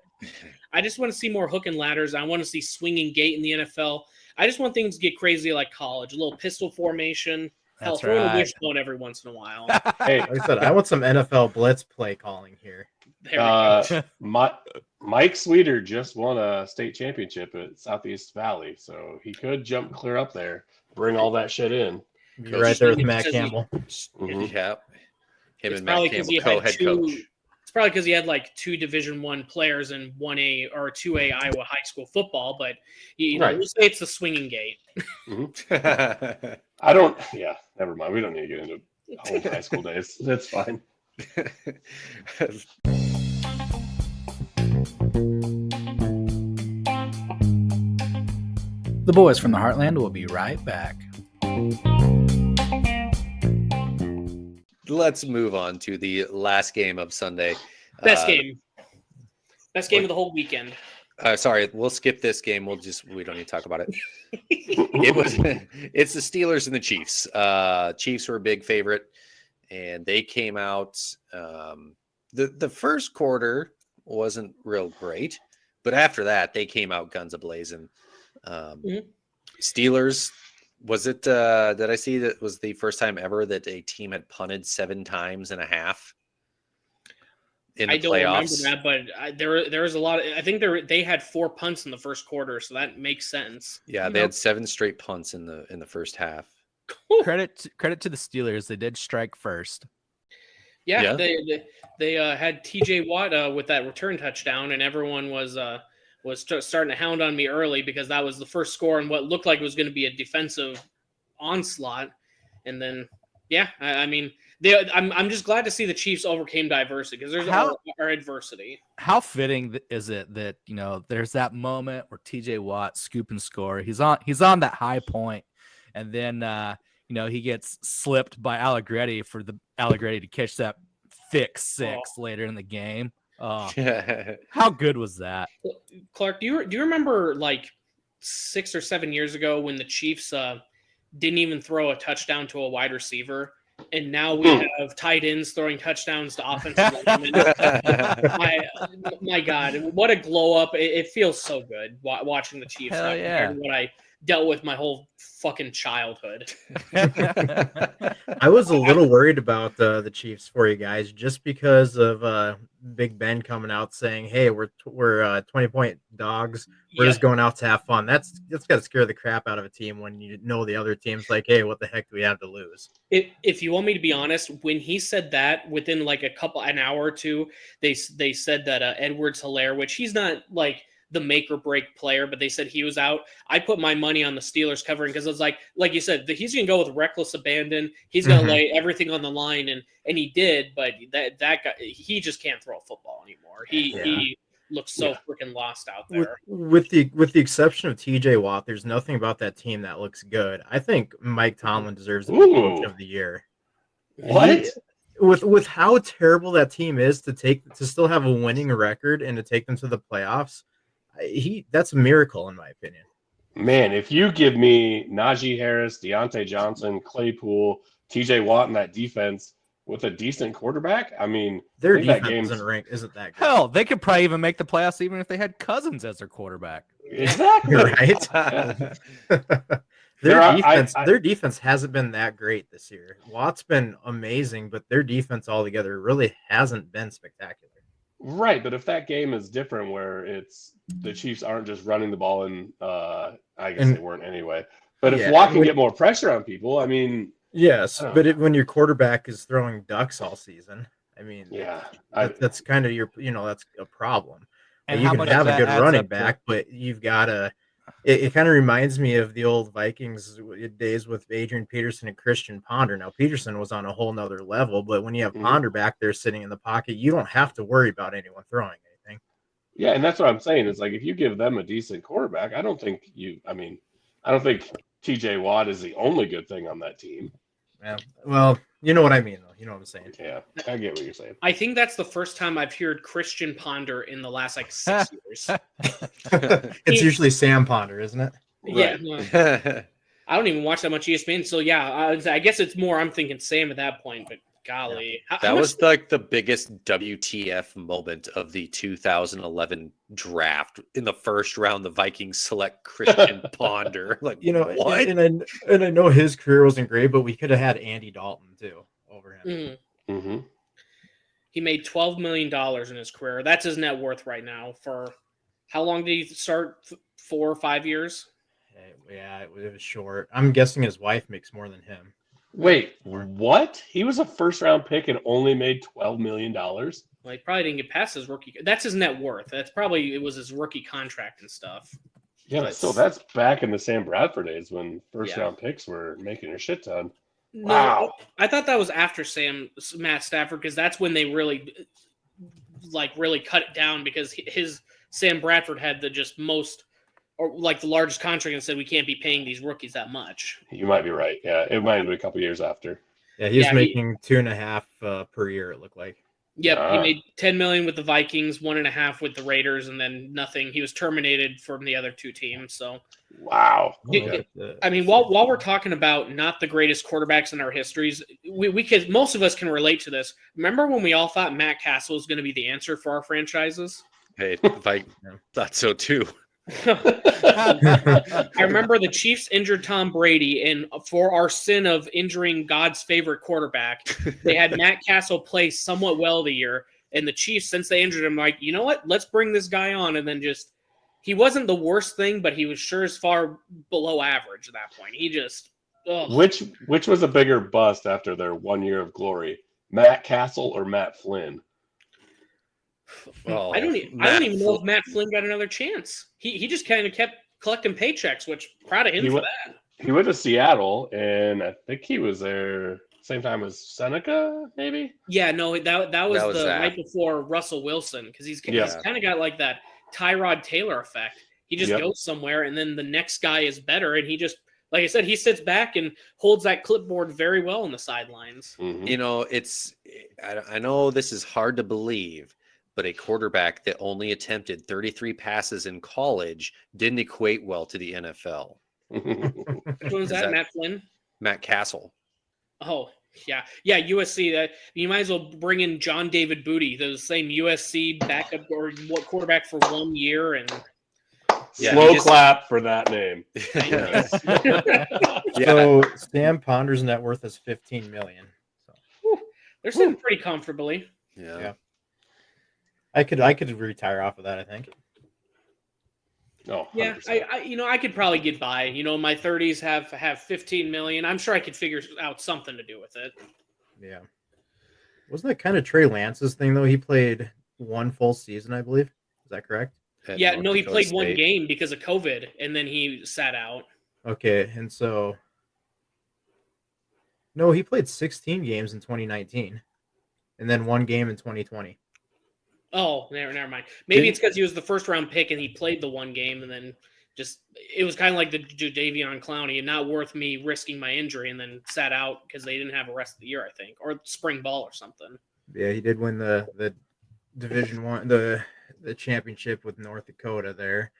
I just want to see more hook and ladders. I want to see swinging gate in the NFL. I just want things to get crazy like college. A little pistol formation. Hell, That's throw in a right. wishbone every once in a while. Hey, Like I said, I want some NFL blitz play calling here. There we go. Mike Sweeter just won a state championship at Southeast Valley, so he could jump clear up there, bring all that shit in. You're right there with Maybe Matt because Campbell. Mhm. Yeah. Him It's and probably Matt 'cause Campbell, he had co-head coach. It's probably because he had like 2 Division I players in 1A or 2A Iowa high school football, but you know, Right. we'll say it's the swinging gate. I don't. Yeah, never mind. We don't need to get into old high school days. That's fine. The boys from the Heartland will be right back. Let's move on to the last game of Sunday. Best game of the whole weekend. Sorry, we'll skip this game. We don't need to talk about it. It's the Steelers and the Chiefs. Chiefs were a big favorite, and they came out. The first quarter wasn't real great, but after that, they came out guns a-blazing. Steelers, was it? Did I see that was the first time ever that a team had punted 7 times and a half in the I don't playoffs? remember that, but there was a lot. I think they had 4 punts in the first quarter, so that makes sense. Yeah, they had 7 straight punts in the first half. Credit to the Steelers. They did strike first. Yeah. They had TJ Watt with that return touchdown, and everyone was starting to hound on me early because that was the first score in what looked like it was going to be a defensive onslaught. And then, I mean, I'm just glad to see the Chiefs overcame diversity because there's our adversity. How fitting is it that, you know, there's that moment where TJ Watt scoop and score. He's on that high point, and then you know, he gets slipped by Allegretti to catch that thick 6 later in the game. How good was that? Clark, do you remember like 6 or 7 years ago when the Chiefs didn't even throw a touchdown to a wide receiver, and now we have tight ends throwing touchdowns to offensive linemen? my God, what a glow up! It feels so good watching the Chiefs now compared to what I dealt with my whole fucking childhood. I was a little worried about the Chiefs for you guys just because of Big Ben coming out saying, "Hey, we're 20-point dogs. We're just going out to have fun." That's got to scare the crap out of a team when you know the other team's like, "Hey, what the heck do we have to lose?" If you want me to be honest, when he said that, within like an hour or two, they said that Edwards-Helaire, which he's not like the make or break player, but they said he was out. I put my money on the Steelers covering because it was like you said, he's going to go with reckless abandon. He's going to lay everything on the line, and he did. But that guy, he just can't throw a football anymore. He looks so freaking lost out there. With the exception of TJ Watt, there's nothing about that team that looks good. I think Mike Tomlin deserves the coach of the year. What? With how terrible that team is to still have a winning record and to take them to the playoffs. That's a miracle in my opinion. Man, if you give me Najee Harris, Deontay Johnson, Claypool, TJ Watt in that defense with a decent quarterback, I mean, their defense isn't that good. Hell, they could probably even make the playoffs even if they had Cousins as their quarterback. Exactly. Right. Their defense hasn't been that great this year. Watt's been amazing, but their defense altogether really hasn't been spectacular. Right, but if that game is different where it's the Chiefs aren't just running the ball and I guess they weren't anyway. But if Watt can get more pressure on people, I mean, yes, but when your quarterback is throwing ducks all season, I mean, that's kind of that's a problem. And you can have a good running back, but you've got to. It kind of reminds me of the old Vikings days with Adrian Peterson and Christian Ponder. Now, Peterson was on a whole nother level, but when you have Ponder back there sitting in the pocket, you don't have to worry about anyone throwing anything. Yeah, and that's what I'm saying. It's like if you give them a decent quarterback, I don't think TJ Watt is the only good thing on that team. Yeah, well, you know what I mean, though. You know what I'm saying. Yeah, I get what you're saying. I think that's the first time I've heard Christian Ponder in the last 6 years. It's usually Sam Ponder, isn't it? Yeah. Right. I don't even watch that much ESPN, so I guess it's more I'm thinking Sam at that point, but golly. Yeah. That was like the biggest WTF moment of the 2011 draft. In the first round, the Vikings select Christian Ponder. Like, what? And I know his career wasn't great, but we could have had Andy Dalton too over him. Mm-hmm. He made $12 million in his career. That's his net worth right now. For how long did he start? 4 or 5 years? Yeah, it was short. I'm guessing his wife makes more than him. Wait, what? He was a first-round pick and only made $12 million? Well, he probably didn't get past his rookie. That's his net worth. That's probably, it was his rookie contract and stuff. Yeah, but still, that's back in the Sam Bradford days when first-round picks were making a shit ton. No, Wow. I thought that was after Matt Stafford, because that's when they really cut it down, because his Sam Bradford had the just most, or like the largest contract, and said we can't be paying these rookies that much. You might be right. Yeah, it might have been a couple years after. Yeah, he was making 2.5 per year. It looked like. Yep, he made $10 million with the Vikings, 1.5 with the Raiders, and then nothing. He was terminated from the other two teams. So, wow. I mean, while we're talking about not the greatest quarterbacks in our histories, we could, most of us can relate to this. Remember when we all thought Matt Castle was going to be the answer for our franchises? Hey, I thought so too. I remember the Chiefs injured Tom Brady, and for our sin of injuring God's favorite quarterback, they had Matt Castle play somewhat well the year. And the Chiefs, since they injured him, like, you know what? Let's bring this guy on. And then he wasn't the worst thing, but he was sure as far below average at that point. He just, Which was a bigger bust after their 1 year of glory, Matt Castle or Matt Flynn? Well, I don't even know if Matt Flynn got another chance. He just kind of kept collecting paychecks, which proud of him for that. He went to Seattle, and I think he was there same time as Seneca, maybe. Yeah, no, that was the Zach. right before Russell Wilson, because he's kind of got like that Tyrod Taylor effect. He just goes somewhere, and then the next guy is better, and he just, like I said, he sits back and holds that clipboard very well on the sidelines. Mm-hmm. You know, I know this is hard to believe, but a quarterback that only attempted 33 passes in college didn't equate well to the NFL. Which one was that? Matt Flynn? Matt Castle. Oh, yeah. Yeah, USC. You might as well bring in John David Booty, the same USC backup or quarterback for 1 year. And slow clap for that name. So Sam Ponder's net worth is $15 million. So. They're sitting pretty comfortably. Yeah. I could retire off of that, I think. Oh, yeah, I could probably get by. You know, my 30s have 15 million. I'm sure I could figure out something to do with it. Yeah. Wasn't that kind of Trey Lance's thing though? He played one full season, I believe. Is that correct? Yeah, no, he played one game because of COVID, and then he sat out. Okay, and so no, he played 16 games in 2019, and then one game in 2020. Oh, never mind. Maybe it's because he was the first round pick and he played the one game, and then it was kind of like the Jadeveon Clowney, and not worth me risking my injury, and then sat out because they didn't have a rest of the year, I think, or spring ball or something. Yeah, he did win the Division I, the championship with North Dakota there,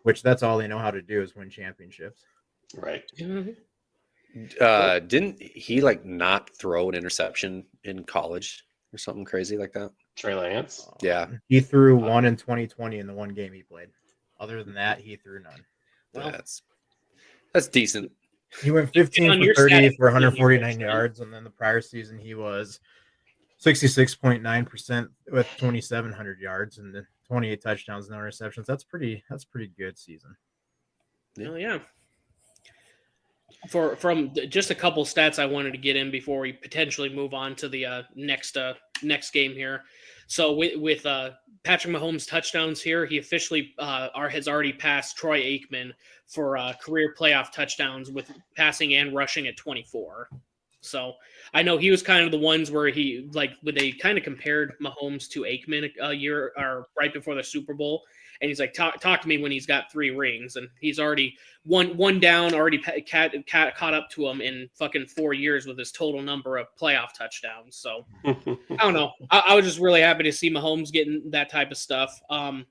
which that's all they know how to do is win championships. Right. Didn't he not throw an interception in college or something crazy like that? Trey Lance? Yeah. He threw one in 2020 in the one game he played. Other than that, he threw none. Well, that's decent. He went 15 for 30 for 149 yards, and then the prior season he was 66.9% with 2,700 yards and then 28 touchdowns, no interceptions. That's pretty good season. Oh yeah. From just a couple stats I wanted to get in before we potentially move on to the next game here. So with Patrick Mahomes' touchdowns here, he officially has already passed Troy Aikman for career playoff touchdowns with passing and rushing at 24. So I know he was kind of the ones where when they kind of compared Mahomes to Aikman a year or right before the Super Bowl. And he's like, talk to me when he's got 3 rings. And he's already one down, already caught up to him in fucking 4 years with his total number of playoff touchdowns. So I don't know. I was just really happy to see Mahomes getting that type of stuff. The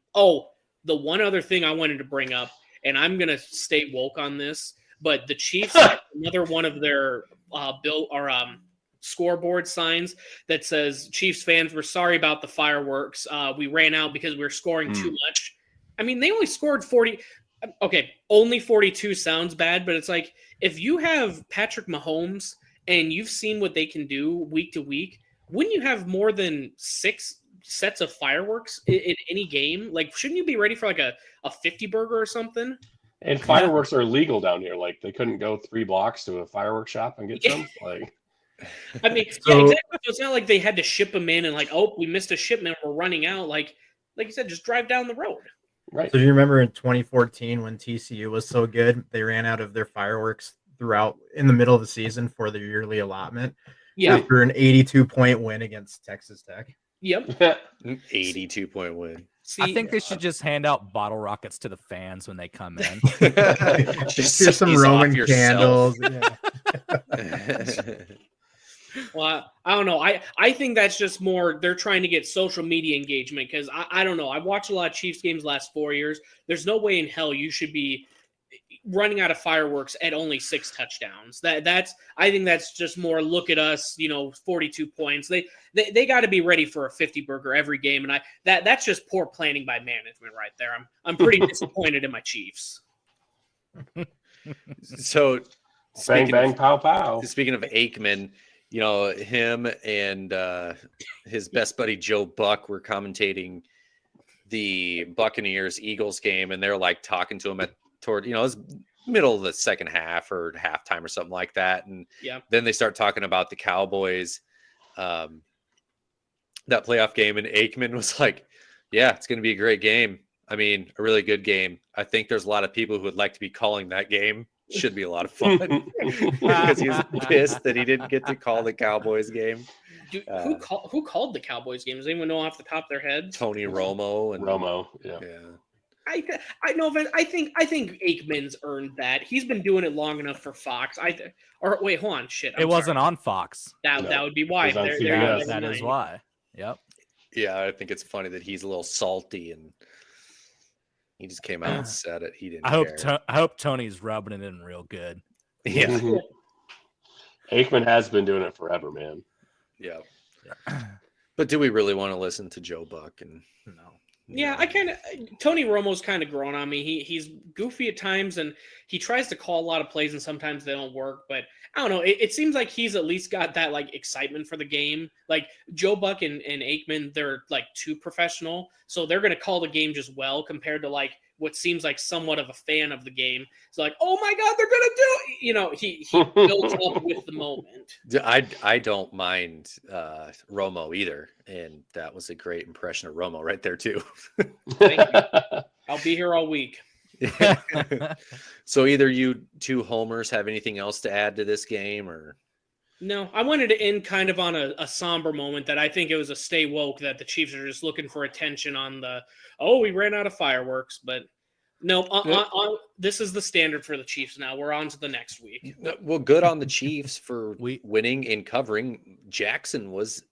one other thing I wanted to bring up, and I'm going to stay woke on this, but the Chiefs have another one of their scoreboard signs that says, Chiefs fans, we're sorry about the fireworks. We ran out because we were scoring too much. I mean, they only scored 40. Okay, only 42 sounds bad, but it's like, if you have Patrick Mahomes and you've seen what they can do week to week, wouldn't you have more than 6 sets of fireworks in any game? Like, shouldn't you be ready for like a 50 burger or something? And fireworks are legal down here. Like they couldn't go 3 blocks to a fireworks shop and get some. Like, I mean, So- yeah, exactly. So it's not like they had to ship them in and like, oh, we missed a shipment, we're running out. Like you said, just drive down the road. right. So do you remember in 2014 when TCU was so good, they ran out of their fireworks throughout in the middle of the season for their yearly allotment Yeah. after an 82-point win against Texas Tech. Yep. 82-point win. See, I think they should just hand out bottle rockets to the fans when they come in. Just Here's some ease off Roman yourself. candles. Yeah. well, I don't know. I think that's just more they're trying to get social media engagement because I don't know. I've watched a lot of Chiefs games last 4 years. There's no way in hell you should be running out of fireworks at only 6 touchdowns. I think that's just more look at us, 42 points. They got to be ready for a 50 burger every game, and that's just poor planning by management right there. I'm pretty disappointed in my Chiefs. So, Bang, bang, pow, pow. speaking of Aikman, him and his best buddy Joe Buck were commentating the Buccaneers Eagles game, and they're like talking to him toward it was middle of the second half or halftime or something like that, and then they start talking about the Cowboys, that playoff game, and Aikman was like, "Yeah, it's going to be a great game. I mean, a really good game. I think there's a lot of people who would like to be calling that game. Should be a lot of fun." Because he was pissed that he didn't get to call the Cowboys game. Dude, who called the Cowboys game? Does anyone know off the top of their heads? Tony Romo and Romo, yeah. I know, but I think Aikman's earned that. He's been doing it long enough for Fox. Wait, hold on, shit. It wasn't on Fox. That would be why. It was on There CBS. you go, That never is mind. why. Yep. yeah, I think it's funny that he's a little salty and he just came out and said it. He didn't. I hope Tony's rubbing it in real good. Yeah, Mhm. Aikman has been doing it forever, man. yeah. But do we really want to listen to Joe Buck? And No. Yeah, Tony Romo's kind of grown on me. He's goofy at times, and he tries to call a lot of plays, and sometimes they don't work. But I don't know. It seems like he's at least got that like excitement for the game. Like Joe Buck and Aikman, they're like too professional, so they're going to call the game just well compared to like what seems like somewhat of a fan of the game. It's like, oh my God, they're going to do it. He builds up with the moment. I don't mind Romo either, and that was a great impression of Romo right there too. Thank you. I'll be here all week. So either you two homers have anything else to add to this game, or No, I wanted to end kind of on a somber moment that I think it was a stay woke that the Chiefs are just looking for attention on we ran out of fireworks. But no, this is the standard for the Chiefs now. We're on to the next week. well, good on the Chiefs for We- winning and covering. Jackson was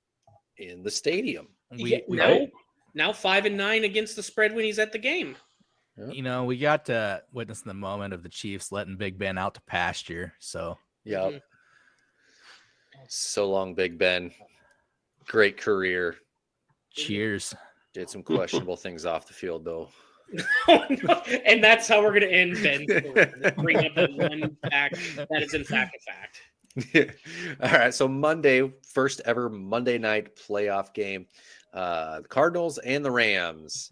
in the stadium. Now 5-9 against the spread when he's at the game. We got to witness the moment of the Chiefs letting Big Ben out to pasture. So Yeah. Mhm. So long, Big Ben. Great career. cheers. Did some questionable things off the field, though. Oh, no. And that's how we're going to end Ben's career. Bring up that one fact that is in fact a fact. All right. So Monday, first ever Monday night playoff game. The Cardinals and the Rams.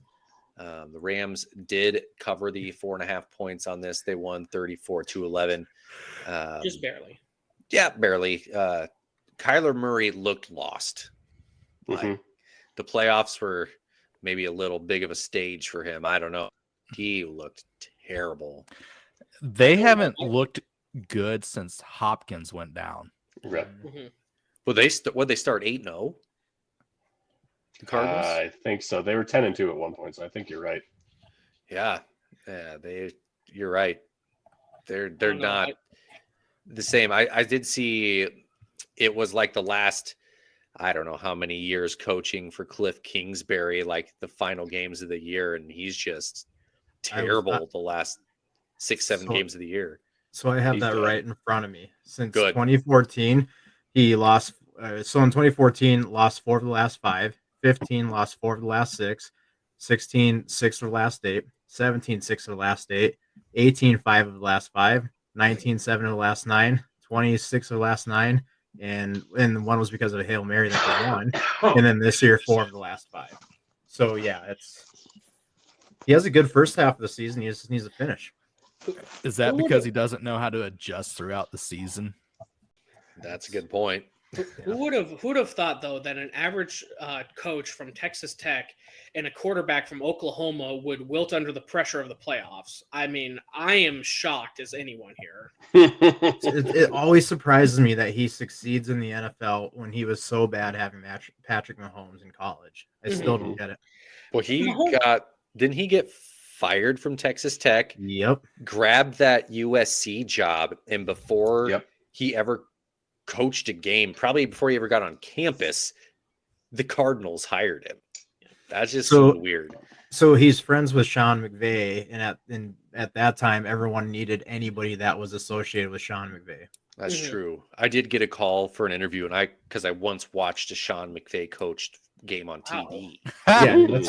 The Rams did cover the 4.5 points on this. They won 34-11. Just barely. Yeah, barely. Kyler Murray looked lost. Mhm. The playoffs were maybe a little big of a stage for him. I don't know. He looked terrible. They haven't looked good since Hopkins went down. Right. Mhm. Well, they start 8-0? The Cardinals? I think so. They were 10-2 at one point, so I think you're right. Yeah, you're right. They're don't know. not the same. I did see it was like the last, I don't know how many years coaching for Cliff Kingsbury, like the final games of the year, and he's just terrible the last 6-7 games of the year. So I have He's that good. right in front of me. Since Good. 2014, he lost. So in 2014, lost 4 of the last 5. 15, lost 4 of the last 6. 16, 6 of the last 8. 17, 6 of the last 8. 18, 5 of the last 5. 19, 7 of the last 9. 26 of the last 9. And one was because of a Hail Mary that they won. And then this year, 4 of the last 5. So yeah, he has a good first half of the season. He just needs to finish. Is that Who because would've- he doesn't know how to adjust throughout the season? That's a good point. Who would have thought though that an average coach from Texas Tech and a quarterback from Oklahoma would wilt under the pressure of the playoffs? I mean, I am shocked as anyone here. It always surprises me that he succeeds in the NFL when he was so bad having Patrick Mahomes in college. I still don't get it. Well, Mahomes- didn't he get fired from Texas Tech, Yep. grabbed that USC job, and before Yep. he ever coached a game, probably before he ever got on campus, the Cardinals hired him. That's just So- so weird. So he's friends with Sean McVay, and at that time, everyone needed anybody that was associated with Sean McVay. That's Mhm. true. I did get a call for an interview, and because I once watched a Sean McVay coached game on TV. Yeah, Ooh.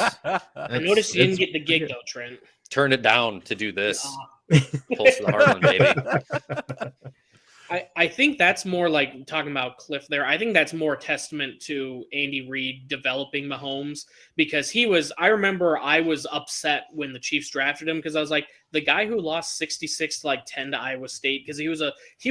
I noticed you didn't get the gig though, Trent. Turned it down to do this. Uh, Pulse for the Heartland, baby. I think that's more like talking about Cliff there. I think that's more testament to Andy Reid developing Mahomes because I remember I was upset when the Chiefs drafted him because I was like, the guy who lost 66 to like 10 to Iowa State because he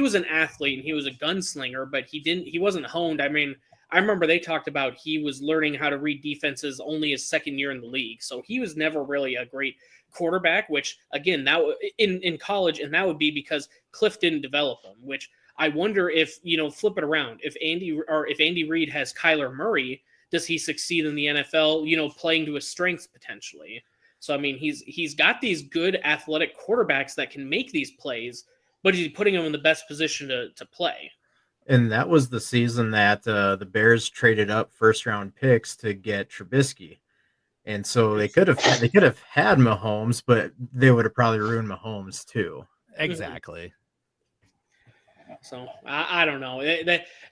was an athlete and he was a gunslinger, but he wasn't honed. I mean, I remember they talked about he was learning how to read defenses only his second year in the league. So he was never really a great quarterback, which again, that in college, and that would be because Cliff didn't develop him, which I wonder if, flip it around. If Andy Reid has Kyler Murray, does he succeed in the NFL, playing to his strengths potentially? So, I mean, he's got these good athletic quarterbacks that can make these plays, but he's putting them in the best position to play. And that was the season that the Bears traded up first-round picks to get Trubisky. And so they could have had Mahomes, but they would have probably ruined Mahomes too. Exactly. So I don't know.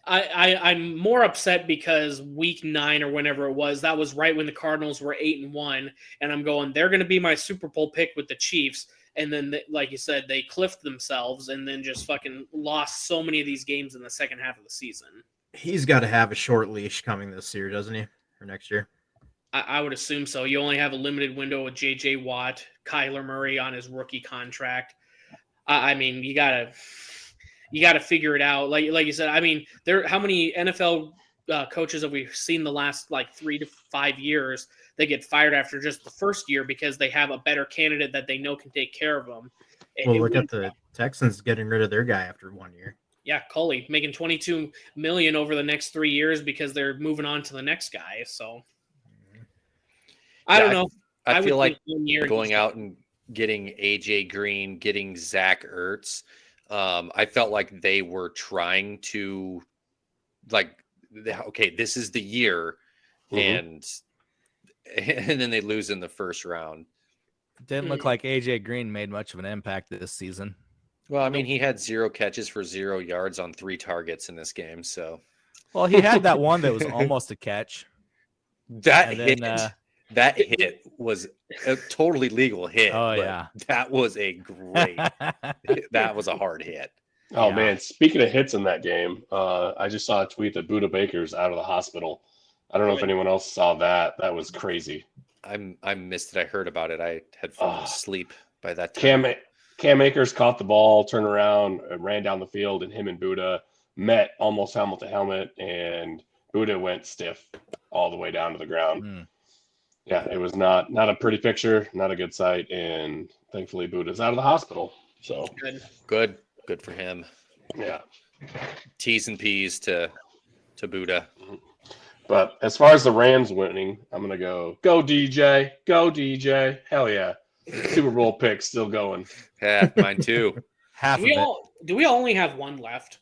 I'm more upset because week 9 or whenever it was, that was right when the Cardinals were 8-1, and I'm going, they're going to be my Super Bowl pick with the Chiefs, and then like you said, they cliffed themselves and then just fucking lost so many of these games in the second half of the season. He's got to have a short leash coming this year, doesn't he? Or next year? I would assume so. You only have a limited window with J.J. Watt, Kyler Murray on his rookie contract. I mean, you gotta figure it out. Like you said, I mean, how many NFL coaches have we seen the last 3 to 5 years that get fired after just the first year because they have a better candidate that they know can take care of them? Well, look at the Texans getting rid of their guy after 1 year. Yeah, Culley making $22 million over the next 3 years because they're moving on to the next guy. So I don't know. I feel would like think 1 year going out and getting AJ Green, getting Zach Ertz. I felt like they were trying to okay, this is the year, and then they lose in the first round. Didn't look like AJ Green made much of an impact this season. Well, I mean, he had 0 catches for 0 yards on 3 targets in this game. So, Well, he had that one that was almost a catch. that And then, hit, that hit was a totally legal hit. Oh, but yeah. that was a great. That was a hard hit. Oh Yeah. man, speaking of hits in that game, I just saw a tweet that Buda Baker's out of the hospital. I don't know if anyone else saw that. That was crazy. I missed it. I heard about it. I had fallen asleep by that time. Cam Akers caught the ball, turned around, ran down the field, and him and Buda met almost helmet to helmet, and Buda went stiff all the way down to the ground. Mm. Yeah, it was not a pretty picture, not a good sight, and thankfully Buda's out of the hospital. So Good for him. yeah. T's and P's to Buddha. But as far as the Rams winning, I'm gonna go DJ, hell yeah. Super Bowl pick still going. Yeah, mine too. Half of it. Do we only have one left?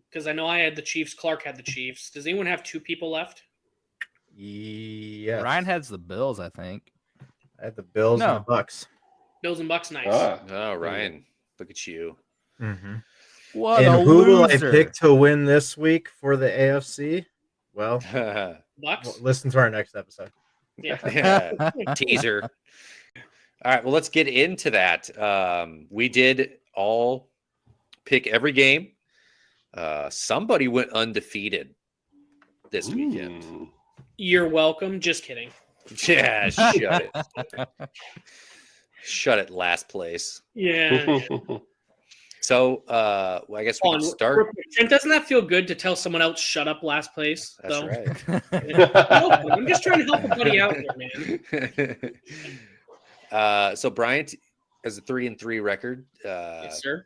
Because I know I had the Chiefs. Clark had the Chiefs. Does anyone have 2 people left? Yeah. Ryan has the Bills, I think. I had the Bills No. and the Bucks. Bills and Bucks, nice. Oh, Ryan, look at you. Mm-hmm. What And a who will I loser. pick to win this week for the AFC? Well, Bucks? listen to our next episode. Yeah. Teaser. All right, well, let's get into that. We did all pick every game. Somebody went undefeated this weekend. You're welcome. Just kidding. Yeah, shut it. Shut it, last place. Yeah. So I guess we can start. Trent, doesn't that feel good to tell someone else shut up last place? That's though? right. I'm just trying to help a buddy out here, man. So Bryant has a 3-3 record. Yes, sir.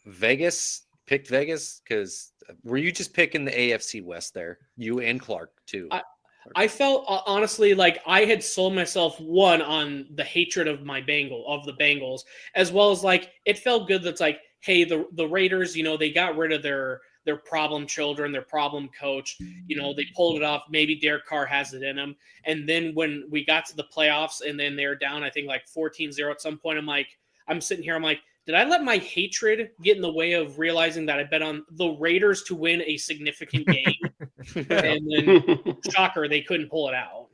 Vegas picked Vegas because were you just picking the AFC West there? You and Clark too. I felt honestly like I had sold myself one on the hatred of the Bengals, as well as like it felt good that's like, hey, the Raiders, they got rid of their problem children, their problem coach. They pulled it off. Maybe Derek Carr has it in him. And then when we got to the playoffs and then they're down, I think like 14-0 at some point, I'm sitting here, I'm like, did I let my hatred get in the way of realizing that I bet on the Raiders to win a significant game? And then, shocker, they couldn't pull it out.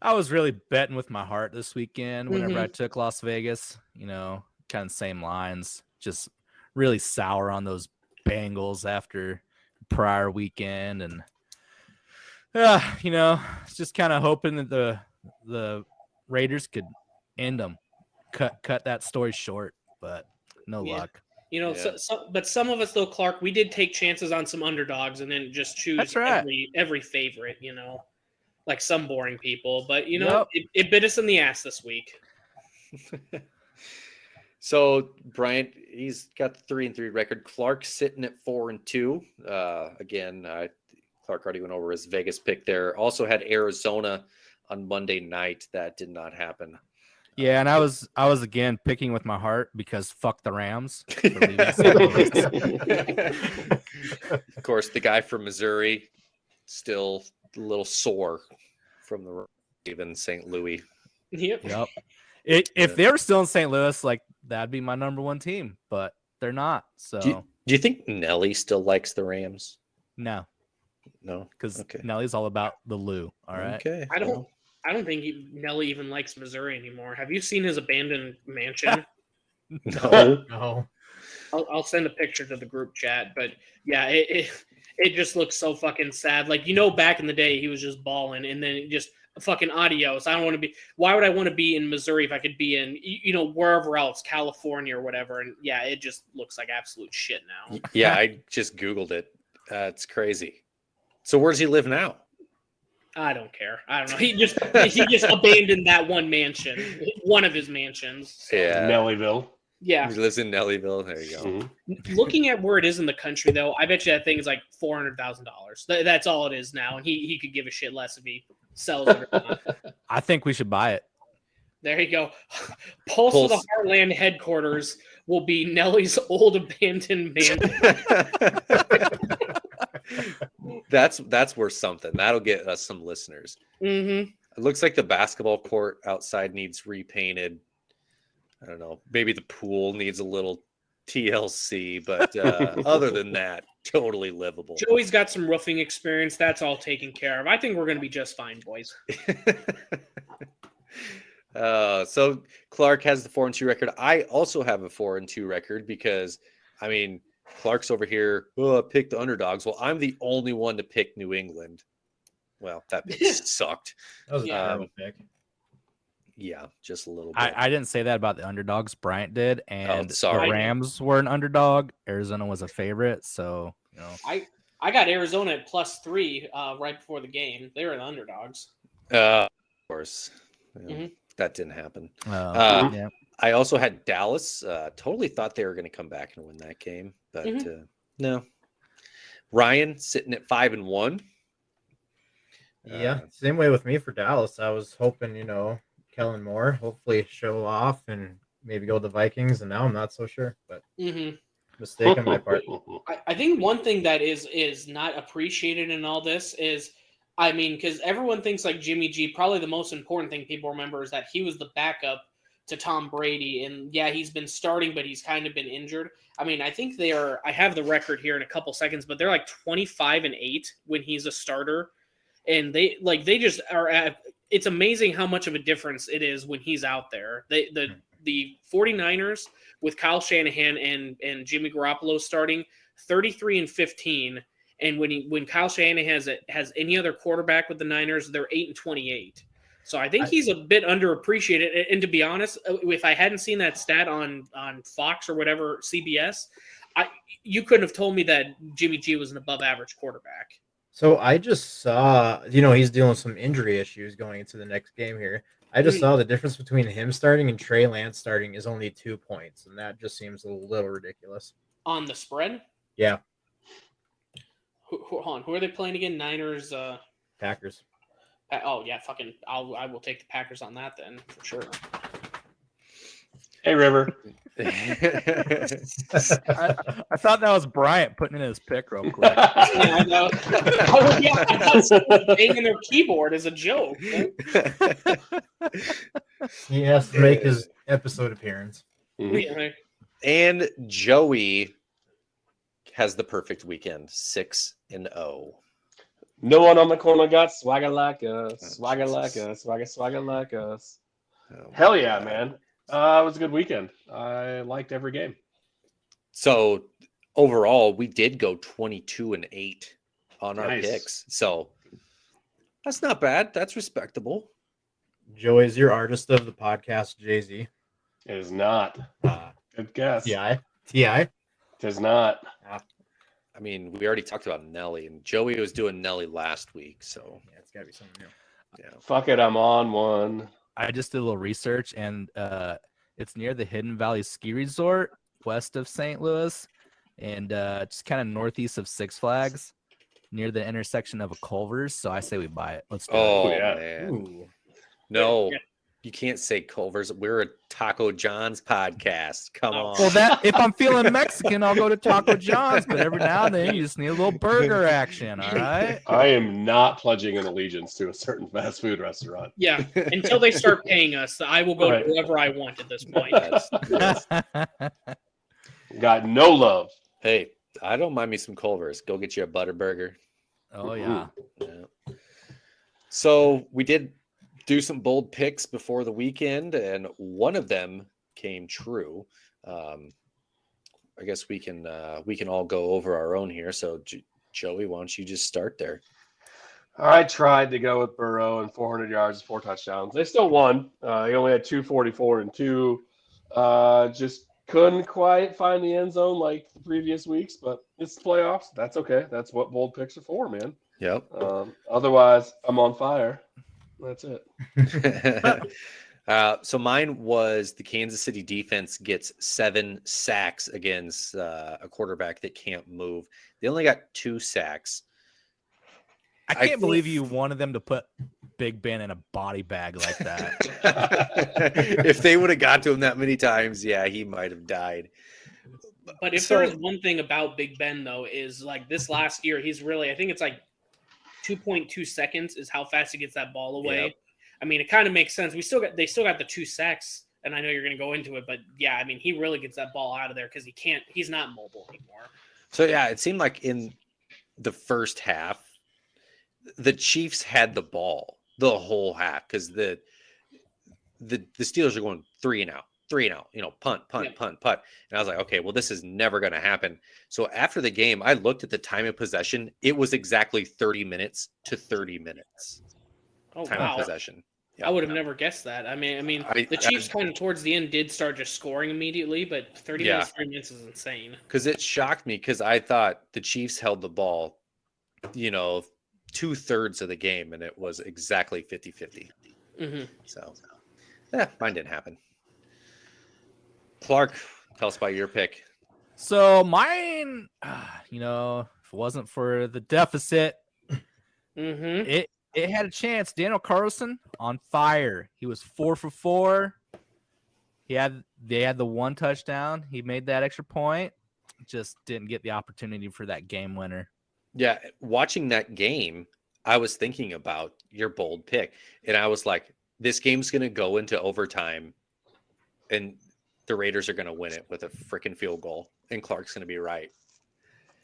I was really betting with my heart this weekend whenever I took Las Vegas. Kind of same lines. Just really sour on those Bengals after prior weekend. And, just kind of hoping that the Raiders could end them. Cut that story short. But no luck. But some of us though, Clark, we did take chances on some underdogs and then just choose every favorite, like some boring people. But it bit us in the ass this week. So Bryant, he's got the 3-3 record. Clark's sitting at 4-2. Again, Clark already went over his Vegas pick there. Also had Arizona on Monday night. That did not happen. Yeah, and I was again picking with my heart because fuck the Rams. Of course, the guy from Missouri still a little sore from the even St. Louis. Yep. If they were still in St. Louis, like that'd be my number one team, but they're not. So do you think Nelly still likes the Rams? No, because Nelly's all about the Lou. All right. Okay. I don't think Nelly even likes Missouri anymore. Have you seen his abandoned mansion? No. I'll send a picture to the group chat, but yeah, it just looks so fucking sad. Like, back in the day, he was just balling, and then just fucking adios. I don't want to be. Why would I want to be in Missouri if I could be in, wherever else, California or whatever? And yeah, it just looks like absolute shit now. Yeah, I just Googled it. It's crazy. So where does he live now? I don't care. I don't know. He just abandoned that one mansion, one of his mansions. So. Yeah, Nellyville. Yeah, he lives in Nellyville. There you go. Mm-hmm. Looking at where it is in the country, though, I bet you that thing is like $400,000. That's all it is now, and he could give a shit less if he sells it or not. I think we should buy it. There you go. Pulse of the Heartland headquarters will be Nelly's old abandoned mansion. That's worth something. That'll get us some listeners. Mm-hmm. It looks like the basketball court outside needs repainted. I don't know. Maybe the pool needs a little TLC, but other than that, totally livable. Joey's got some roofing experience. That's all taken care of. I think we're going to be just fine, boys. So Clark has the 4-2 record. I also have a 4-2 record because, Clark's over here. Oh, pick the underdogs. Well, I'm the only one to pick New England. Well, that pick sucked. That was a terrible pick. Yeah, just a little bit. I didn't say that about the underdogs. Bryant did, and the Rams were an underdog. Arizona was a favorite, so I got Arizona at +3 right before the game. They were the underdogs. Of course, that didn't happen. Yeah. I also had Dallas. Totally thought they were going to come back and win that game, but no. Ryan sitting at 5-1. Yeah, same way with me for Dallas. I was hoping, Kellen Moore hopefully show off and maybe go to the Vikings, and now I'm not so sure. But mistake on my part. I think one thing that is not appreciated in all this is, because everyone thinks like Jimmy G, probably the most important thing people remember is that he was the backup to Tom Brady. And yeah, he's been starting, but he's kind of been injured. I think I have the record here in a couple seconds, but they're like 25-8 when he's a starter. And they just are it's amazing how much of a difference it is when he's out there. The 49ers with Kyle Shanahan and Jimmy Garoppolo starting 33-15. And when Kyle Shanahan has any other quarterback with the Niners, they're 8-28. So I think he's a bit underappreciated. And to be honest, if I hadn't seen that stat on Fox or whatever, CBS, you couldn't have told me that Jimmy G was an above-average quarterback. So I just saw, he's dealing with some injury issues going into the next game here. I just saw the difference between him starting and Trey Lance starting is only 2 points, and that just seems a little ridiculous. On the spread? Yeah. Hold on. Who are they playing again? Niners? Packers. Oh, yeah, I will take the Packers on that then, for sure. Hey, River. I thought that was Bryant putting in his pick real quick. Yeah, I know. Oh, yeah, I thought someone banging their keyboard as a joke. He has to make his episode appearance. Yeah. And Joey has the perfect weekend, 6-0. No one on the corner got swagger like us, swagger like us, swagger like us. Oh, Hell yeah, man. It was a good weekend. I liked every game. So overall, we did go 22-8 on our Nice. picks. So that's not bad. That's respectable. Joey's your artist of the podcast, Jay-Z. It is not. Good guess. T.I. It is not. I mean, we already talked about Nelly, and Joey was doing Nelly last week. So Yeah, it's got to be something new. yeah. Fuck it, I'm on one. I just did a little research, and it's near the Hidden Valley Ski Resort, west of St. Louis, and just kind of northeast of Six Flags, near the intersection of a Culver's. So I say we buy it. Let's do it. Oh, yeah. man. Ooh. No, Yeah. you can't say Culver's. We're a Taco John's podcast. Come on. Well, that if I'm feeling Mexican, I'll go to Taco John's. But every now and then, you just need a little burger action. All right. I am not pledging an allegiance to a certain fast food restaurant. Yeah, until they start paying us, I will go Right. to whoever I want at this point. Yes. Got no love. Hey, I don't mind me some Culver's. Go get you a butter burger. Oh yeah. Yeah. So we did do some bold picks before the weekend, and one of them came true. I guess we can all go over our own here. So Joey, why don't you just start there? I tried to go with Burrow and 400 yards, 4 touchdowns. They still won. He only had 244 and 2. Just couldn't quite find the end zone like the previous weeks, but it's playoffs. That's okay. That's what bold picks are for, man. Yep. Otherwise, I'm on fire. That's it. So mine was the Kansas City defense gets 7 sacks against a quarterback that can't move. They only got 2 sacks. I can't believe you wanted them to put Big Ben in a body bag like that. If they would have got to him that many times, yeah, he might have died. But if So- there is one thing about Big Ben, though, is like this last year, he's really, I think it's like 2.2 seconds is how fast he gets that ball away. Yep. I mean, it kind of makes sense. They still got the 2 sacks, and I know you're going to go into it, but yeah, I mean, he really gets that ball out of there because he's not mobile anymore. So yeah, it seemed like in the first half, the Chiefs had the ball the whole half because the Steelers are going 3 and out, punt, Yeah. punt. And I was like, okay, well, this is never going to happen. So after the game, I looked at the time of possession. It was exactly 30 minutes to 30 minutes Oh, time wow. of possession. I would have never guessed that. I mean, the Chiefs kind of towards the end did start just scoring immediately, but 30 minutes is insane. Because it shocked me because I thought the Chiefs held the ball, 2/3 of the game, and it was exactly 50-50. Mm-hmm. So, yeah, mine didn't happen. Clark, tell us about your pick. So mine, if it wasn't for the deficit, Mm-hmm. it had a chance. Daniel Carlson on fire. He was 4 for 4. They had the 1 touchdown. He made that extra point. Just didn't get the opportunity for that game winner. Yeah, watching that game, I was thinking about your bold pick, and I was like, this game's going to go into overtime, and the Raiders are going to win it with a freaking field goal, and Clark's going to be right.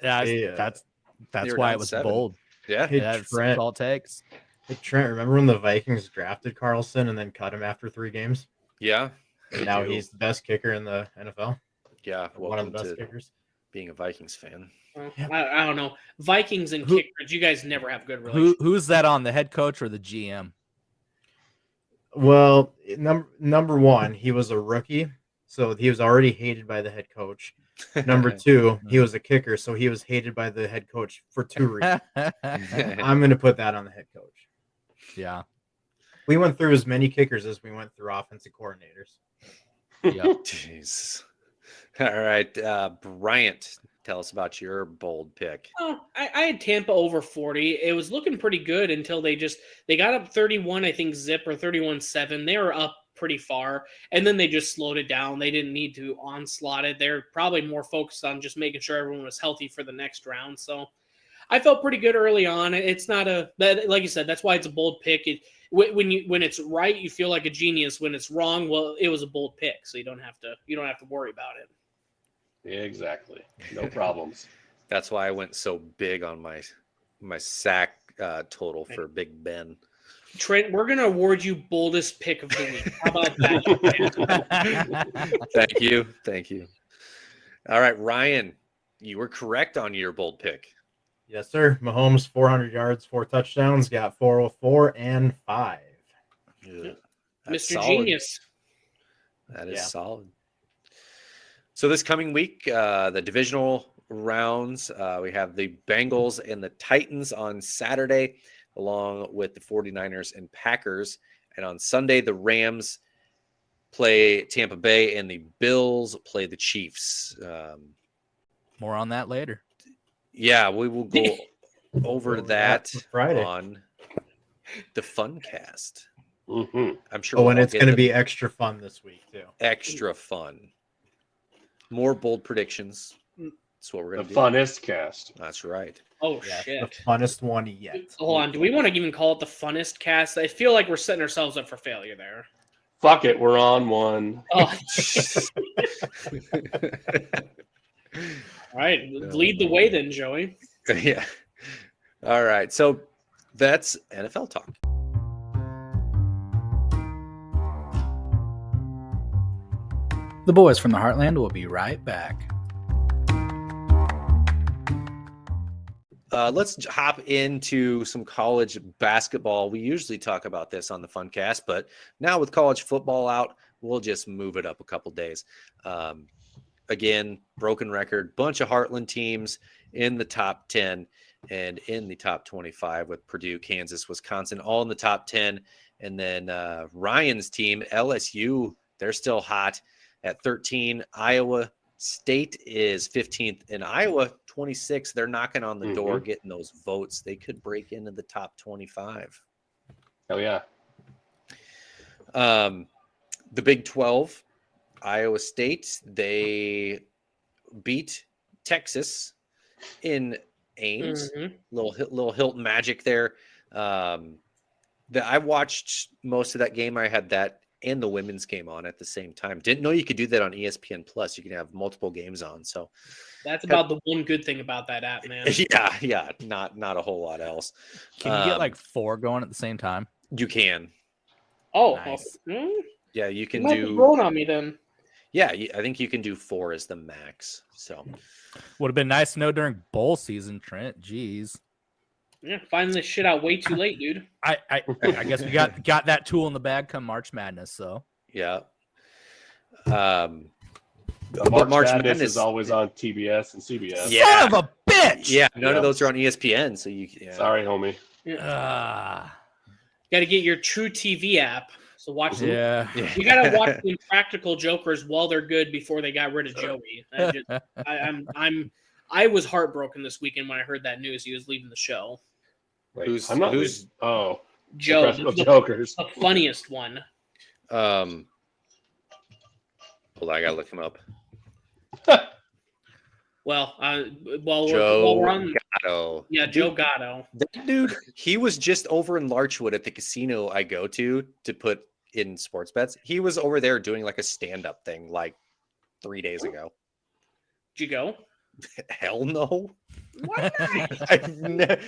Yeah, Hey, that's they were why down it was 7. bold. Yeah. Hey, That's Trent, all it takes. hey, Trent, remember when the Vikings drafted Carlson and then cut him after 3 games? Yeah. And now he's the best kicker in the NFL. Yeah. One of the Welcome best to kickers. being a Vikings fan. Well, Yeah. I don't know. Vikings and Who- kickers, you guys never have good relations. Who's that on, the head coach or the GM? Well, number one, he was a rookie, so he was already hated by the head coach. Number two, he was a kicker, so he was hated by the head coach for 2 reasons. I'm going to put that on the head coach. Yeah. We went through as many kickers as we went through offensive coordinators. Yeah. Jeez. All right, Bryant, tell us about your bold pick. Oh, I had Tampa over 40. It was looking pretty good until they got up 31, I think, zip or 31-7. They were up pretty far, and then they just slowed it down. They didn't need to onslaught it. They're probably more focused on just making sure everyone was healthy for the next round. So I felt pretty good early on. It's not like you said, that's why it's a bold pick. When it's right, you feel like a genius. When it's wrong, well, it was a bold pick, so you don't have to worry about it. Yeah, exactly. No problems. That's why I went so big on my sack total for Big Ben. Trent, we're going to award you boldest pick of the week. How about that? Thank you. All right, Ryan, you were correct on your bold pick. Yes, sir. Mahomes, 400 yards, 4 touchdowns, got 404 and 5. Yeah, Mr. solid. Genius. That is solid. So this coming week, the divisional rounds, we have the Bengals and the Titans on Saturday, along with the 49ers and Packers. And on Sunday, the Rams play Tampa Bay and the Bills play the Chiefs. More on that later. Yeah, we will go over that Friday on the Funcast. Mm-hmm. I'm sure. Oh, and it's going to be extra fun this week, too. Extra fun. More bold predictions. That's what we're going to do. The funnest cast. That's right. Oh, Yeah, shit. the funnest one yet. Hold on. Do we want to even call it the funnest cast? I feel like we're setting ourselves up for failure there. Fuck it, we're on one. Oh. All right. Lead the way then, Joey. Yeah. All right. So that's NFL talk. The boys from the Heartland will be right back. Let's hop into some college basketball. We usually talk about this on the Funcast, but now with college football out, we'll just move it up a couple days. Again, broken record, bunch of Heartland teams in the top 10 and in the top 25 with Purdue, Kansas, Wisconsin, all in the top 10. And then Ryan's team, LSU, they're still hot at 13. Iowa State is 15th, and Iowa 26th. They're knocking on the door, getting those votes. They could break into the top 25. Hell yeah. The Big 12, Iowa State, they beat Texas in Ames. Little Hilton magic there. I watched most of that game. I had that and the women's game on at the same time. Didn't know you could do that on ESPN Plus. You can have multiple games on. So that's about the one good thing about that app, man. Yeah. Not a whole lot else. Can you get like 4 going at the same time? You can. Oh, nice. Yeah, you can do. Rolling on me then. Yeah, I think you can do 4 as the max. So would have been nice to know during bowl season, Trent. Jeez. Yeah, finding this shit out way too late, dude. I guess we got that tool in the bag come March Madness. So yeah. March Madness is always on TBS and CBS. Yeah. Son of a bitch. Yeah, none of those are on ESPN. So you. Yeah. Sorry, homie. Got to get your True TV app. So watch. Yeah. You got to watch the Impractical Jokers while they're good before they got rid of Joey. I was heartbroken this weekend when I heard that news. He was leaving the show. Wait, who's Joe? Impractical Jokers. The funniest one. Hold on, I gotta look him up. Well, Joe we're on, Gatto. Yeah, Joe Gatto. That dude, he was just over in Larchwood at the casino I go to put in sports bets. He was over there doing like a stand-up thing like 3 days ago. Did you go? Hell no. Why not?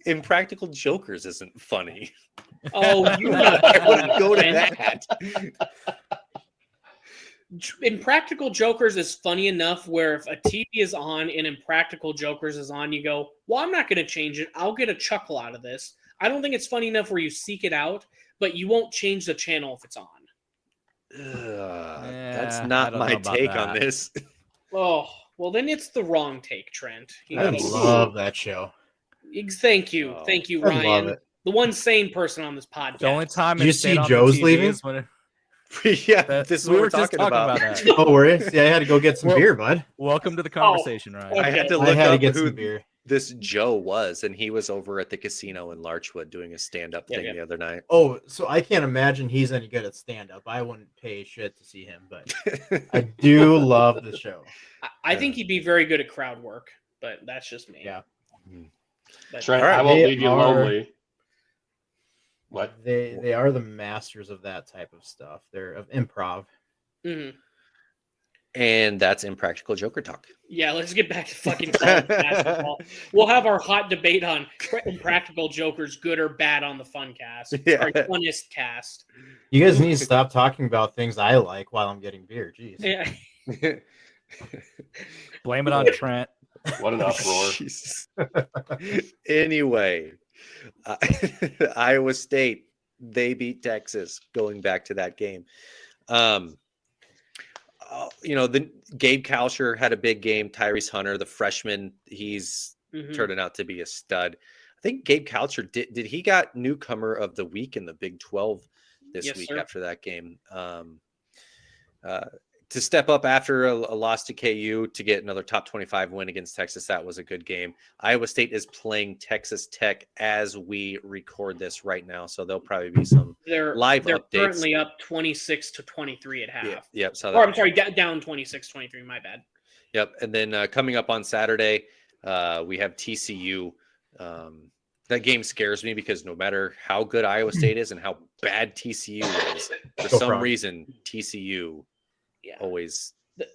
Impractical Jokers isn't funny. Oh, I wouldn't go to that. Impractical Jokers is funny enough where if a TV is on and Impractical Jokers is on, you go, well, I'm not going to change it. I'll get a chuckle out of this. I don't think it's funny enough where you seek it out. but you won't change the channel if it's on. That's I not don't know my about take on that. this. Oh, well, then it's the wrong take, Trent. I love that show. Thank you. Oh, Thank you, I love Ryan. it. The one sane person on this podcast. The only time Did you it stayed see on Joe's the TV leaving? is when it, Yeah, that- this is we what were we're just talking about. that. Oh, were you? See, I had to go get some Well- beer, bud. Welcome to the conversation, Ryan. I had to I look had to up get who some beer. this Joe was, and he was over at the casino in Larchwood doing a stand-up Yeah, thing yeah. the other night. Oh, so I can't imagine he's any good at stand-up. I wouldn't pay shit to see him, but I do love the show. I think he'd be very good at crowd work, but that's just me. Yeah. But, Trent, All right, I won't they leave you are- lonely. What? They are the masters of that type of stuff. They're of improv. mhm. And that's Impractical Joker Talk. Yeah, let's get back to fucking college basketball. We'll have our hot debate on Impractical Jokers, good or bad, on the fun cast. Yeah. Our funnest cast. You guys need to stop talking about things I like while I'm getting beer. Jeez. Yeah. Blame it on Trent. What an uproar. Jesus. Anyway, Iowa State, they beat Texas going back to that game. The Gabe Kalsher had a big game. Tyrese Hunter, the freshman, he's Mhm. turning out to be a stud. I think Gabe Kalsher did he got newcomer of the week in the Big 12 this Yes, week sir. after that game. To step up after a loss to KU to get another top 25 win against Texas, that was a good game. Iowa State is playing Texas Tech as we record this right now, so there'll probably be some They're live they're updates. currently up 26-23 at half. Yep. So Or I'm sorry, down 26-23. My bad. Yep. And then coming up on Saturday, we have TCU. That game scares me because no matter how good Iowa State is and how bad TCU is, for Go some Frogs. reason, TCU Yeah. always The-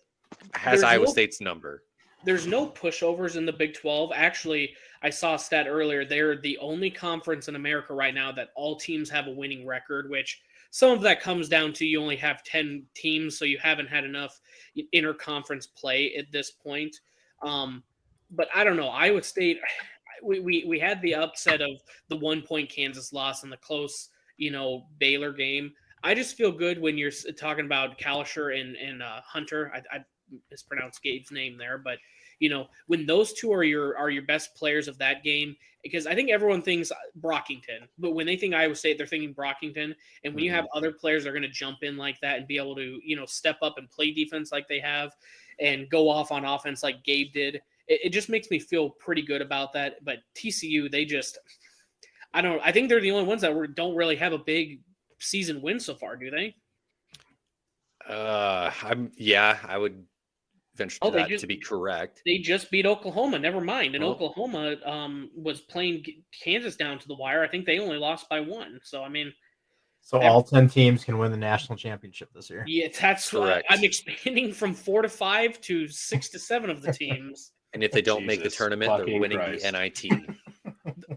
has there's Iowa no- State's number. There's no pushovers in the Big 12. Actually, I saw a stat earlier. They're the only conference in America right now that all teams have a winning record, which some of that comes down to you only have 10 teams, so you haven't had enough interconference play at this point. But I don't know. Iowa State, we had the upset of the 1-point Kansas loss and the close, Baylor game. I just feel good when you're talking about Kalsher and Hunter. I mispronounced Gabe's name there, but when those two are your best players of that game, because I think everyone thinks Brockington, but when they think Iowa State, they're thinking Brockington. And when you have other players that are going to jump in like that and be able to, step up and play defense like they have and go off on offense like Gabe did, it just makes me feel pretty good about that. But TCU, I think they're the only ones that don't really have a big season win so far, do they? I would venture Oh, that to be correct. They just beat Oklahoma. Never mind. And Oh. Oklahoma was playing Kansas down to the wire. I think they only lost by 1. So, I mean, So all 10 teams can win the national championship this year. yeah, that's Correct. I'm expanding from 4 to 5 to 6 to 7 of the teams. And if they don't make the Jesus tournament, they're fucking winning Christ. the NIT.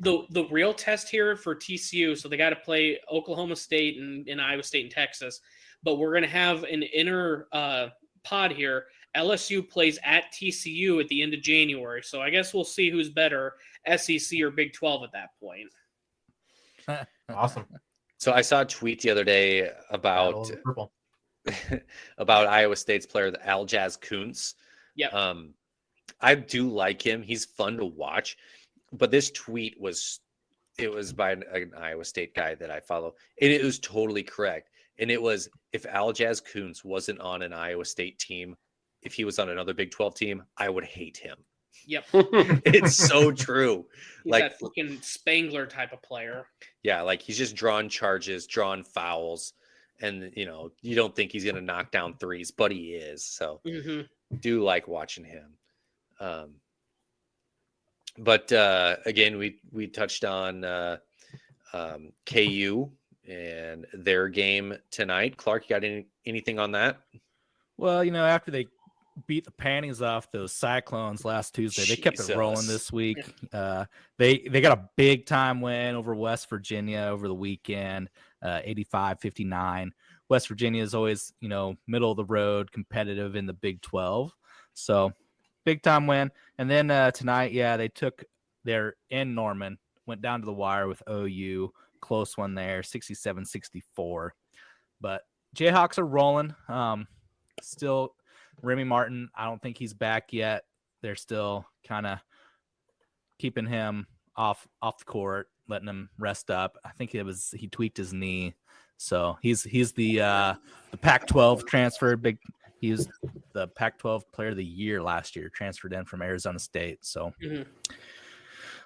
The real test here for TCU, so they got to play Oklahoma State and Iowa State and Texas, but we're going to have an inner pod here. LSU plays at TCU at the end of January, so I guess we'll see who's better, SEC or Big 12 at that point. Awesome. So I saw a tweet the other day Battle about of the purple. about Iowa State's player, the Aljaz Kuntz. Yep. I do like him. He's fun to watch. But this tweet was by an Iowa State guy that I follow, and it was totally correct. And it was, if Aljaz Kuntz wasn't on an Iowa State team, if he was on another Big 12 team, I would hate him. Yep. It's so true. He's Like, that fucking Spangler type of player. yeah, like he's just drawing charges, drawing fouls, and you don't think he's gonna knock down threes, but he is. So do like watching him. But again, we touched on KU and their game tonight. Clark, you got anything on that? Well, after they beat the panties off those Cyclones last Tuesday, they kept it rolling Jesus. this week. They got a big time win over West Virginia over the weekend, 85-59. West Virginia is always, middle of the road, competitive in the Big 12. So big time win. And then tonight, they're in Norman, went down to the wire with OU, close one there, 67-64. But Jayhawks are rolling. Still, Remy Martin, I don't think he's back yet. They're still kind of keeping him off the court, letting him rest up. I think he tweaked his knee. So he's the Pac-12 transfer. He was the Pac-12 Player of the Year last year, transferred in from Arizona State. So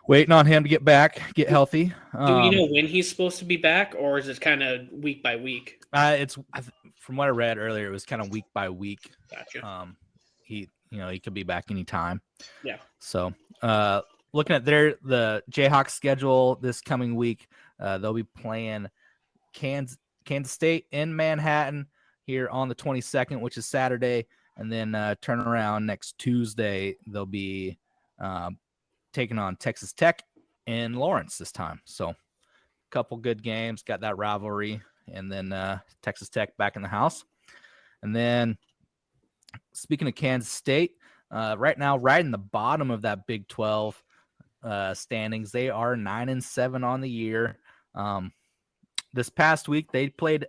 waiting on him to get back, get healthy. Do you know when he's supposed to be back, or is it kind of week by week? It's from what I read earlier, it was kind of week by week. Gotcha. He could be back anytime. Yeah. So looking at the Jayhawks schedule this coming week, they'll be playing Kansas State in Manhattan here on the 22nd, which is Saturday, and then turn around next Tuesday. They'll be taking on Texas Tech in Lawrence this time. So a couple good games, got that rivalry, and then Texas Tech back in the house. And then speaking of Kansas State, right now, right in the bottom of that Big 12 standings, they are 9-7 on the year. This past week, they played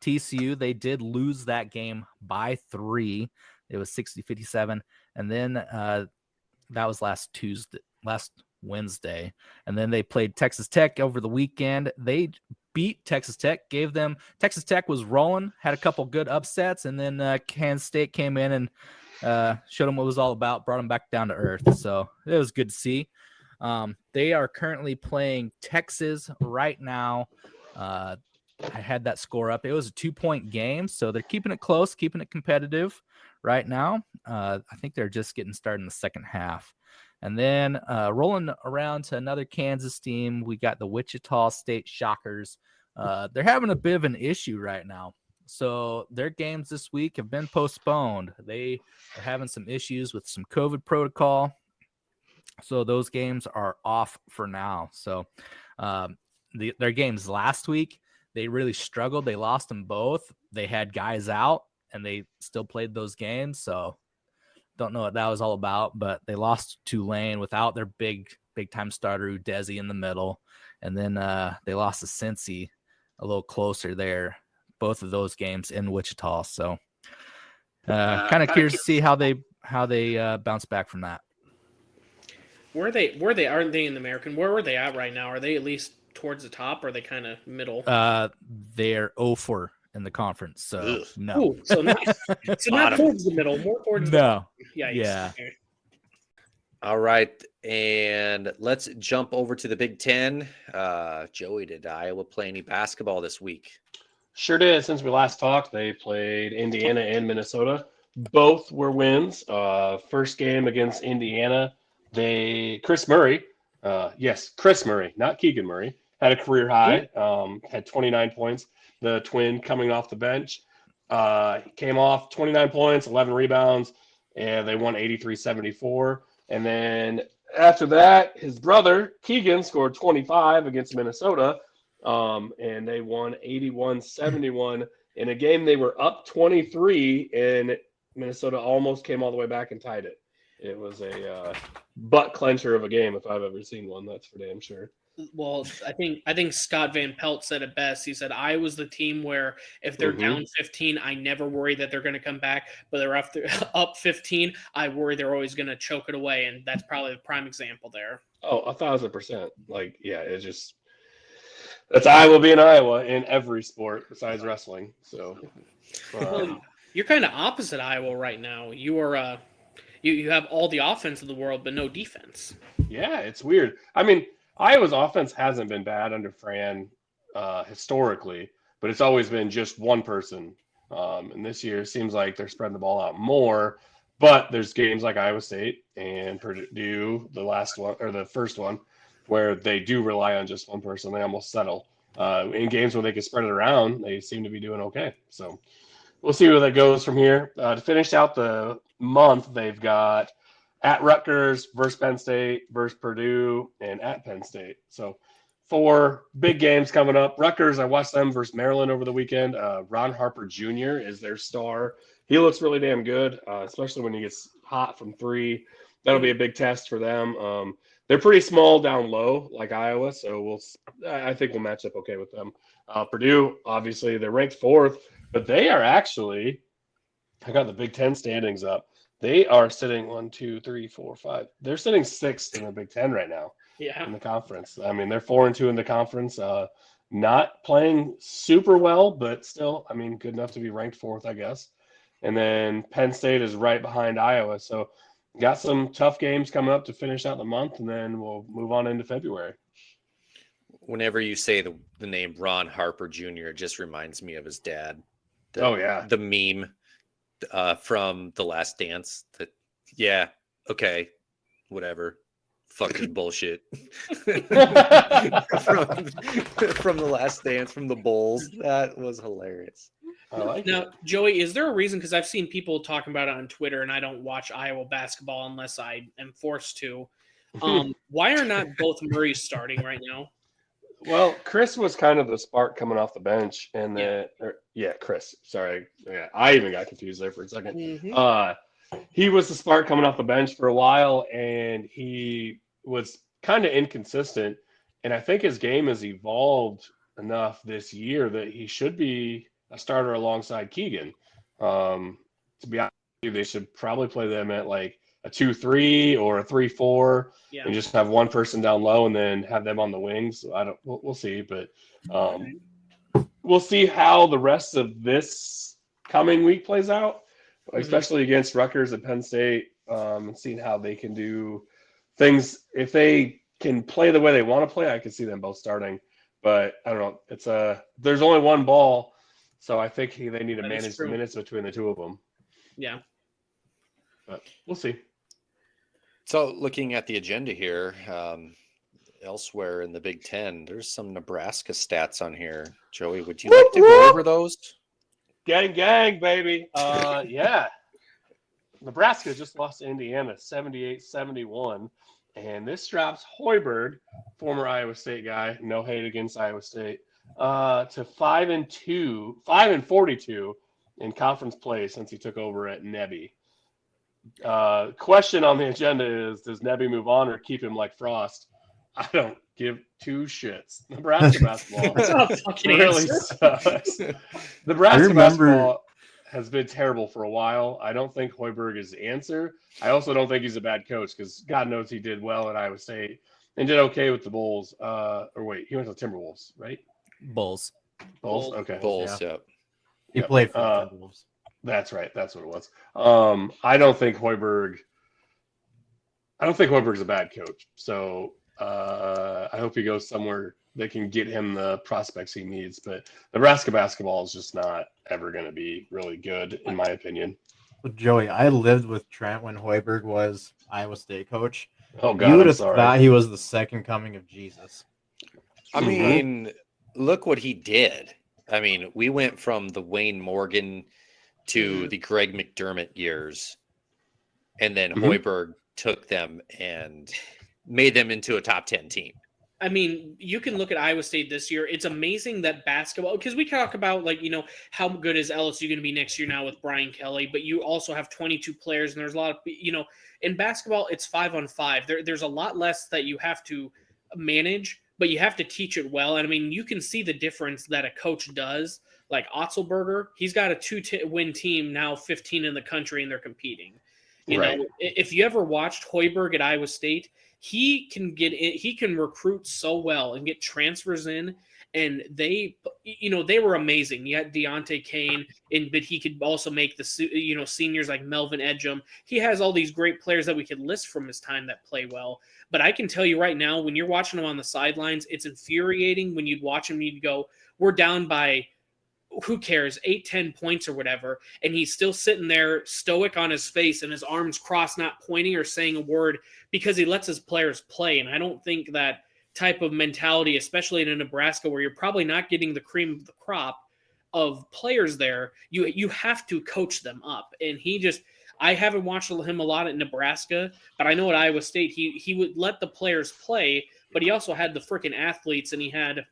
TCU. They did lose that game by 3. It was 60-57. And then that was last Wednesday. And then they played Texas Tech over the weekend. They beat Texas Tech, Texas Tech was rolling, had a couple good upsets, and then Kansas State came in and showed them what it was all about, brought them back down to earth. So it was good to see. They are currently playing Texas right now. I had that score up. It was a 2-point game, so they're keeping it close, keeping it competitive right now. I think they're just getting started in the second half. And then rolling around to another Kansas team, we got the Wichita State Shockers. They're having a bit of an issue right now. So their games this week have been postponed. They are having some issues with some COVID protocol. So those games are off for now. So their games last week, they really struggled. They lost them both. They had guys out, and they still played those games. So don't know what that was all about, but they lost to Tulane without their big time starter, Udezi, in the middle. And then they lost to Cincy a little closer there, both of those games in Wichita. So kind of curious to see how they bounce back from that. Where they aren't they in the American? Where were they at right now? Are they at least towards the top, or are they kind of middle? They're 0-4 in the conference, so no. Ooh, so not towards the middle, more towards no. Yikes. Yeah. Okay. All right, and let's jump over to the Big Ten. Joey, did Iowa play any basketball this week? Sure did. Since we last talked, they played Indiana and Minnesota. Both were wins. First game against Indiana, Chris Murray, not Keegan Murray, had a career high, had 29 points. The twin coming off the bench, came off 29 points, 11 rebounds, and they won 83-74. And then after that, his brother Keegan scored 25 against Minnesota, and they won 81-71 in a game they were up 23, and Minnesota almost came all the way back and tied it. It was a butt clencher of a game if I've ever seen one. That's for damn sure. Well, I think Scott Van Pelt said it best. He said, I was the team where if they're down 15, I never worry that they're going to come back. But they're up 15, I worry they're always going to choke it away. And that's probably the prime example there. Oh, 1,000%. Like, yeah, it's just – that's Iowa being Iowa in every sport besides wrestling. So well, you're kind of opposite Iowa right now. You are you have all the offense in the world, but no defense. Yeah, it's weird. I mean – Iowa's offense hasn't been bad under Fran historically, but it's always been just one person. And this year it seems like they're spreading the ball out more. But there's games like Iowa State and Purdue, the first one, where they do rely on just one person. They almost settle. In games where they can spread it around, they seem to be doing okay. So we'll see where that goes from here. To finish out the month, they've got at Rutgers versus Penn State versus Purdue, and at Penn State. So 4 big games coming up. Rutgers, I watched them versus Maryland over the weekend. Ron Harper Jr. is their star. He looks really damn good, especially when he gets hot from 3. That'll be a big test for them. they're pretty small down low, like Iowa. So I think we'll match up okay with them. Purdue, obviously, they're ranked 4th, but they are actually. I got the Big Ten standings up. They are sitting 1, 2, 3, 4, 5. They're sitting 6th in the Big Ten right now. Yeah. In the conference. I mean, they're 4-2 in the conference. Not playing super well, but still, I mean, good enough to be ranked 4th, I guess. And then Penn State is right behind Iowa. So got some tough games coming up to finish out the month, and then we'll move on into February. Whenever you say the name Ron Harper Jr., it just reminds me of his dad. The meme from The Last Dance. Yeah, okay, whatever. Fucking bullshit. from The Last Dance, from the Bulls. That was hilarious. I like now, it. Joey, is there a reason? Because I've seen people talking about it on Twitter, and I don't watch Iowa basketball unless I am forced to. Why are not both Murrays starting right now? Well, Chris was kind of the spark coming off the bench, and Chris. Sorry, I even got confused there for a second. Mm-hmm. He was the spark coming off the bench for a while, and he was kind of inconsistent. And I think his game has evolved enough this year that he should be a starter alongside Keegan. To be honest with you, they should probably play them at like a 2-3 or a 3-4, and just have one person down low and then have them on the wings. We'll see, but we'll see how the rest of this coming week plays out. Especially against Rutgers and Penn State, and seeing how they can do things. If they can play the way they want to play, I can see them both starting. But I don't know. There's only one ball, so I think they need to manage the minutes between the two of them. Yeah. But we'll see. So looking at the agenda here, elsewhere in the Big Ten, there's some Nebraska stats on here. Joey, would you like to go over those? Gang, baby. Yeah. Nebraska just lost to Indiana 78-71. And this drops Hoiberg, former Iowa State guy, no hate against Iowa State, to 5-42 in conference play since he took over at Nebby. Question on the agenda is, does Nebby move on or keep him like Frost? I don't give two shits. Nebraska basketball really sucks. Nebraska basketball has been terrible for a while. I don't think Hoiberg is the answer. I also don't think he's a bad coach because God knows he did well at Iowa State and did okay with the Bulls. He went to the Timberwolves, right? Bulls. Okay. Bulls, yeah. He played for the Timberwolves. That's right. That's what it was. I don't think Hoiberg's a bad coach. So I hope he goes somewhere that can get him the prospects he needs. But Nebraska basketball is just not ever going to be really good, in my opinion. Well, Joey, I lived with Trent when Hoiberg was Iowa State coach. Oh, God, you would have thought he was the second coming of Jesus. I mean, look what he did. I mean, we went from the Wayne Morgan to the Greg McDermott years, and then Hoiberg took them and made them into a top 10 team. I mean, you can look at Iowa State this year. It's amazing that basketball, because we talk about, like, how good is LSU going to be next year now with Brian Kelly, but you also have 22 players, and there's a lot of, in basketball, it's 5-on-5. There's a lot less that you have to manage, but you have to teach it well. And I mean, you can see the difference that a coach does. Like Otzelberger, he's got a 2-win team now, 15 in the country, and they're competing. You know, if you ever watched Hoiberg at Iowa State, he can get in, he can recruit so well and get transfers in, and they were amazing. You had Deontay Kane, but he could also make the seniors like Melvin Edgem. He has all these great players that we could list from his time that play well. But I can tell you right now, when you're watching him on the sidelines, it's infuriating when you'd watch him. You'd go, "We're down by." Who cares, 8-10 points or whatever, and he's still sitting there stoic on his face and his arms crossed, not pointing or saying a word, because he lets his players play. And I don't think that type of mentality, especially in Nebraska, where you're probably not getting the cream of the crop of players there, you have to coach them up. And I haven't watched him a lot at Nebraska, but I know at Iowa State he would let the players play, but he also had the freaking athletes, and he had,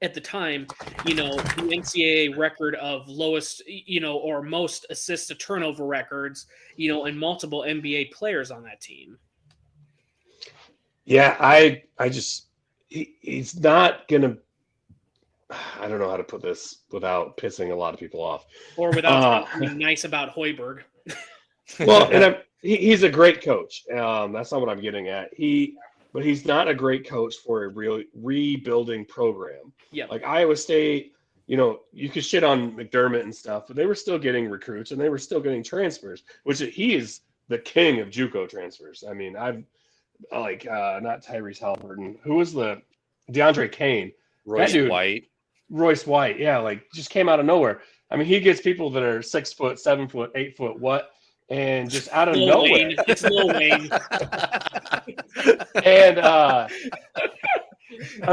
at the time, the NCAA record of lowest, or most assists to turnover records, and multiple NBA players on that team. Yeah, he's not going to, I don't know how to put this without pissing a lot of people off. Or without being nice about Hoiberg. Well, and he's a great coach. That's not what I'm getting at. But he's not a great coach for a real rebuilding program. Yeah. Like Iowa State, you could shit on McDermott and stuff, but they were still getting recruits and they were still getting transfers, which he is the king of JUCO transfers. I mean, I've not Tyrese Halliburton. Who was the DeAndre Kane? Royce White. Yeah, just came out of nowhere. I mean, he gets people that are 6 foot, 7 foot, 8 foot, and just out of nowhere. Wayne. It's Lil Wayne. And I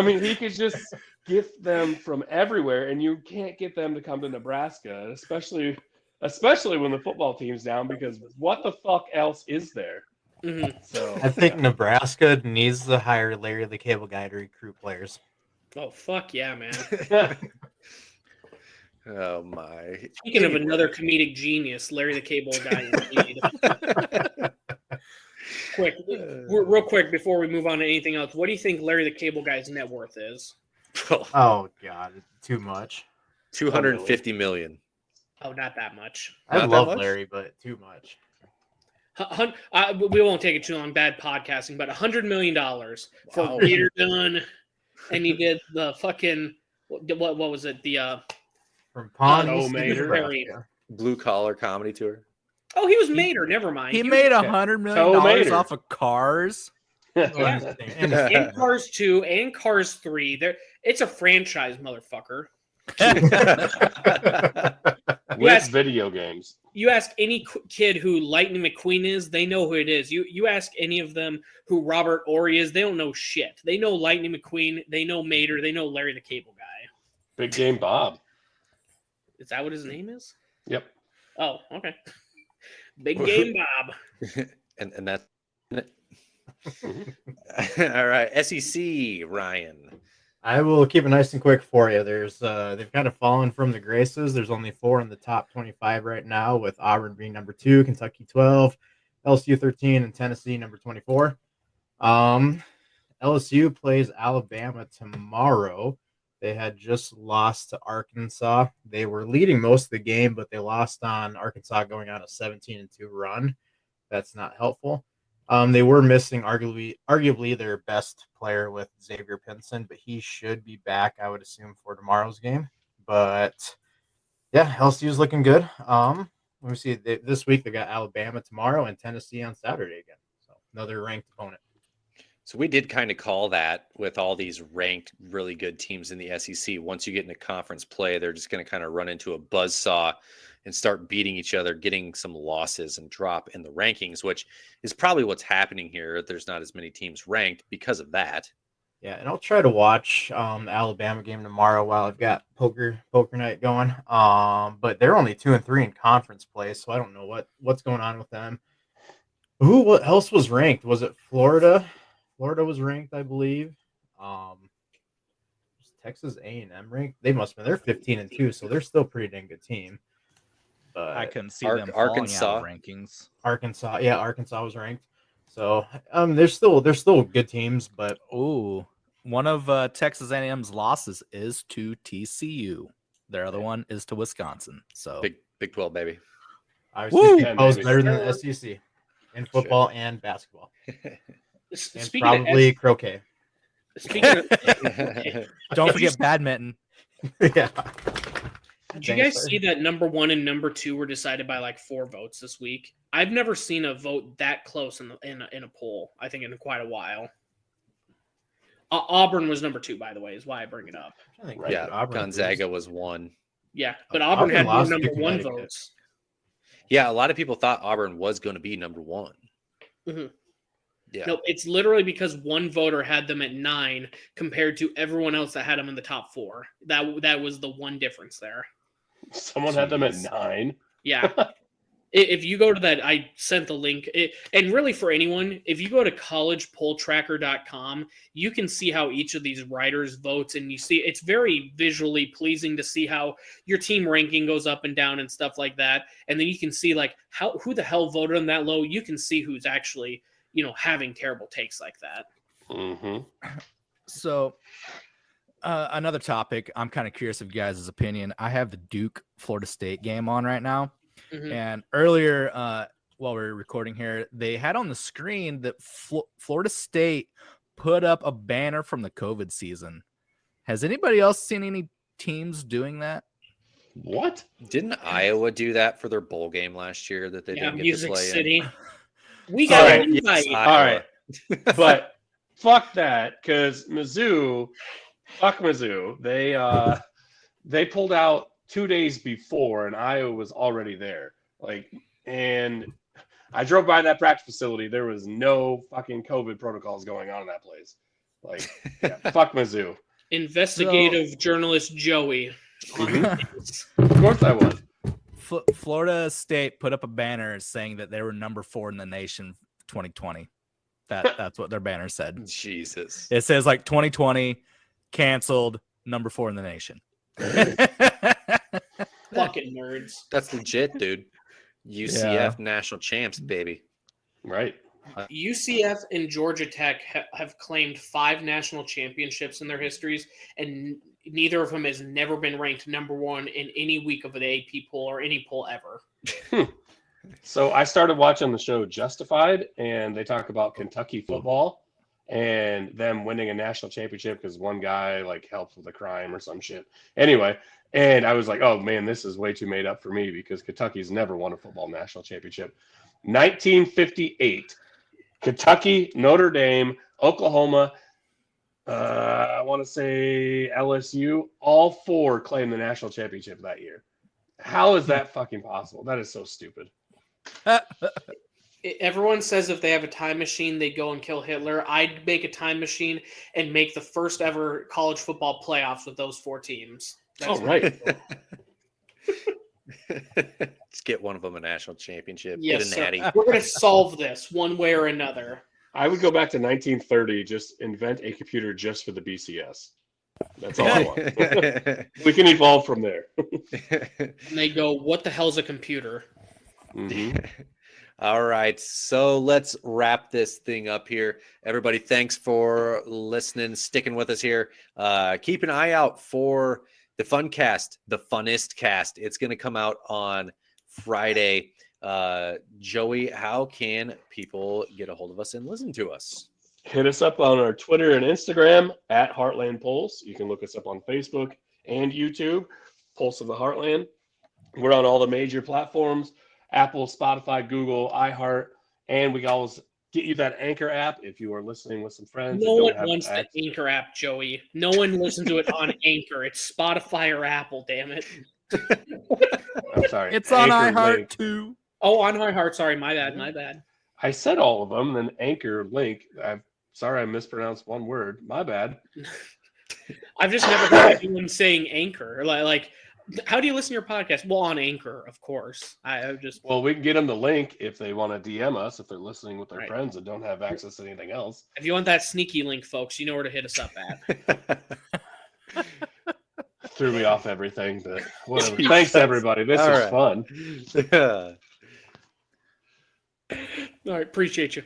mean, he could just get them from everywhere, and you can't get them to come to Nebraska, especially when the football team's down, because what the fuck else is there? Mm-hmm. So I think Nebraska needs to hire Larry the Cable Guy to recruit players. Oh, fuck yeah, man. Oh, my. Speaking of another comedic genius, Larry the Cable Guy. Real quick, before we move on to anything else, what do you think Larry the Cable Guy's net worth is? Oh, God, too much. $250 million. Oh, not that much. I Not love that much? Larry, but too much. We won't take it too long, bad podcasting, but $100 million for Peter Dunn, and he did the fucking, what was it? The From Pond Oh, to Mater. Nebraska. Blue collar comedy tour. Oh, he was Mater. Never mind. He was- made $100 million Mater. off of cars. and Cars 2 and Cars 3. It's a franchise, motherfucker. With Yes. video games. You ask any kid who Lightning McQueen is, they know who it is. You ask any of them who Robert Ory is, they don't know shit. They know Lightning McQueen, they know Mater, they know Larry the Cable Guy. Big Game Bob. Is that what his name is? Yep. Oh, okay. Big Game Bob. and that's all right. SEC, Ryan. I will keep it nice and quick for you. There's they've kind of fallen from the graces. There's only 4 in the top 25 right now, with Auburn being number 2, Kentucky 12, LSU 13, and Tennessee number 24. LSU plays Alabama tomorrow. They had just lost to Arkansas. They were leading most of the game, but they lost on Arkansas going on a 17-2 run. That's not helpful. They were missing arguably their best player with Xavier Pinson, but he should be back, I would assume, for tomorrow's game. But yeah, LSU's looking good. Let me see. This week they got Alabama tomorrow and Tennessee on Saturday again. So another ranked opponent. So we did kind of call that with all these ranked, really good teams in the SEC. Once you get into conference play, they're just going to kind of run into a buzzsaw and start beating each other, getting some losses and drop in the rankings, which is probably what's happening here. There's not as many teams ranked because of that. Yeah, and I'll try to watch the Alabama game tomorrow while I've got poker night going. But they're only 2 and 3 in conference play, so I don't know what's going on with them. What else was ranked? Was it Florida? Florida was ranked, I believe. Was Texas A&M ranked? They must have been. They're 15-2, so they're still a pretty dang good team. But I couldn't see them falling out of rankings. Arkansas was ranked. So they're still good teams, but One of Texas A&M's losses is to TCU. Their other one is to Wisconsin. So Big 12, baby. obviously I was better than the SEC in football and basketball. And Speaking probably croquet. Speaking of, don't forget badminton. Yeah. did you guys see that number 1 and number 2 were decided by like 4 votes this week? I've never seen a vote that close in a poll. I think in quite a while. Auburn was number 2, by the way, is why I bring it up. Right. Yeah, Auburn Gonzaga was 1. Yeah, but Auburn had more lost number to 1 Connecticut. votes. Yeah, a lot of people thought Auburn was going to be number 1. Mhm. Yeah. No, it's literally because one voter had them at 9 compared to everyone else that had them in the top 4. That was the one difference there. Someone had them at Jeez. 9. Yeah. If you go to that, I sent the link. And really for anyone, if you go to collegepolltracker.com, you can see how each of these writers votes. And you see it's very visually pleasing to see how your team ranking goes up and down and stuff like that. And then you can see like who the hell voted on that low. You can see who's actually, having terrible takes like that. Mm-hmm. So another topic, I'm kind of curious of you guys' opinion. I have the Duke Florida State game on right now. Mhm. And earlier, while we were recording here, they had on the screen that Florida State put up a banner from the COVID season. Has anybody else seen any teams doing that? What? Didn't Iowa do that for their bowl game last year that they didn't get to Music play City. in? We All got right, an invite. Iowa. All right. But fuck that, because Mizzou, fuck Mizzou. They pulled out 2 days before, and Iowa was already there. And I drove by that practice facility. There was no fucking COVID protocols going on in that place. Fuck Mizzou. Investigative journalist Joey. Of course I was. Florida State put up a banner saying that they were number 4 in the nation 2020. That's what their banner said. Jesus. It says 2020 canceled, number 4 in the nation. Fucking nerds. That's legit, dude. UCF national champs, baby. Right. UCF and Georgia Tech have claimed 5 national championships in their histories, and neither of them has never been ranked number 1 in any week of the AP poll or any poll ever. So I started watching the show Justified, and they talk about Kentucky football and them winning a national championship because one guy helps with a crime or some shit. Anyway, and I was like, oh man, this is way too made up for me because Kentucky's never won a football national championship. 1958, Kentucky, Notre Dame, Oklahoma, I want to say LSU, all 4 claimed the national championship that year. How is that fucking possible? That is so stupid. Everyone says if they have a time machine, they go and kill Hitler. I'd make a time machine and make the first ever college football playoffs with those 4 teams. That's right. Let's get one of them a national championship. Yes, get a natty. We're going to solve this one way or another. I would go back to 1930, just invent a computer just for the BCS. That's all I want. We can evolve from there. And they go, what the hell's a computer? Mm-hmm. All right, so let's wrap this thing up here. Everybody, thanks for listening, sticking with us here. Keep an eye out for the fun cast, the funnest cast. It's going to come out on Friday. Joey, how can people get a hold of us and listen to us? Hit us up on our Twitter and Instagram at Heartland Pulse. You can look us up on Facebook and YouTube, Pulse of the Heartland. We're on all the major platforms, Apple, Spotify, Google, iHeart, and we always get you that Anchor app if you are listening with some friends. No one wants the Anchor app, Joey. No one listens to it on Anchor. It's Spotify or Apple, damn it. I'm sorry. It's on Anchor iHeart link. too. Oh, on iHeart. Sorry, my bad. I said all of them, then Anchor link. Sorry, I mispronounced one word. My bad. I've just never heard anyone saying Anchor. Like, how do you listen to your podcast? Well, on Anchor, of course. Well, we can get them the link if they want to DM us, if they're listening with their Right. friends and don't have access to anything else. If you want that sneaky link, folks, you know where to hit us up at. Threw me off everything, but whatever. Thanks, everybody. This All was right. fun. All right, appreciate you.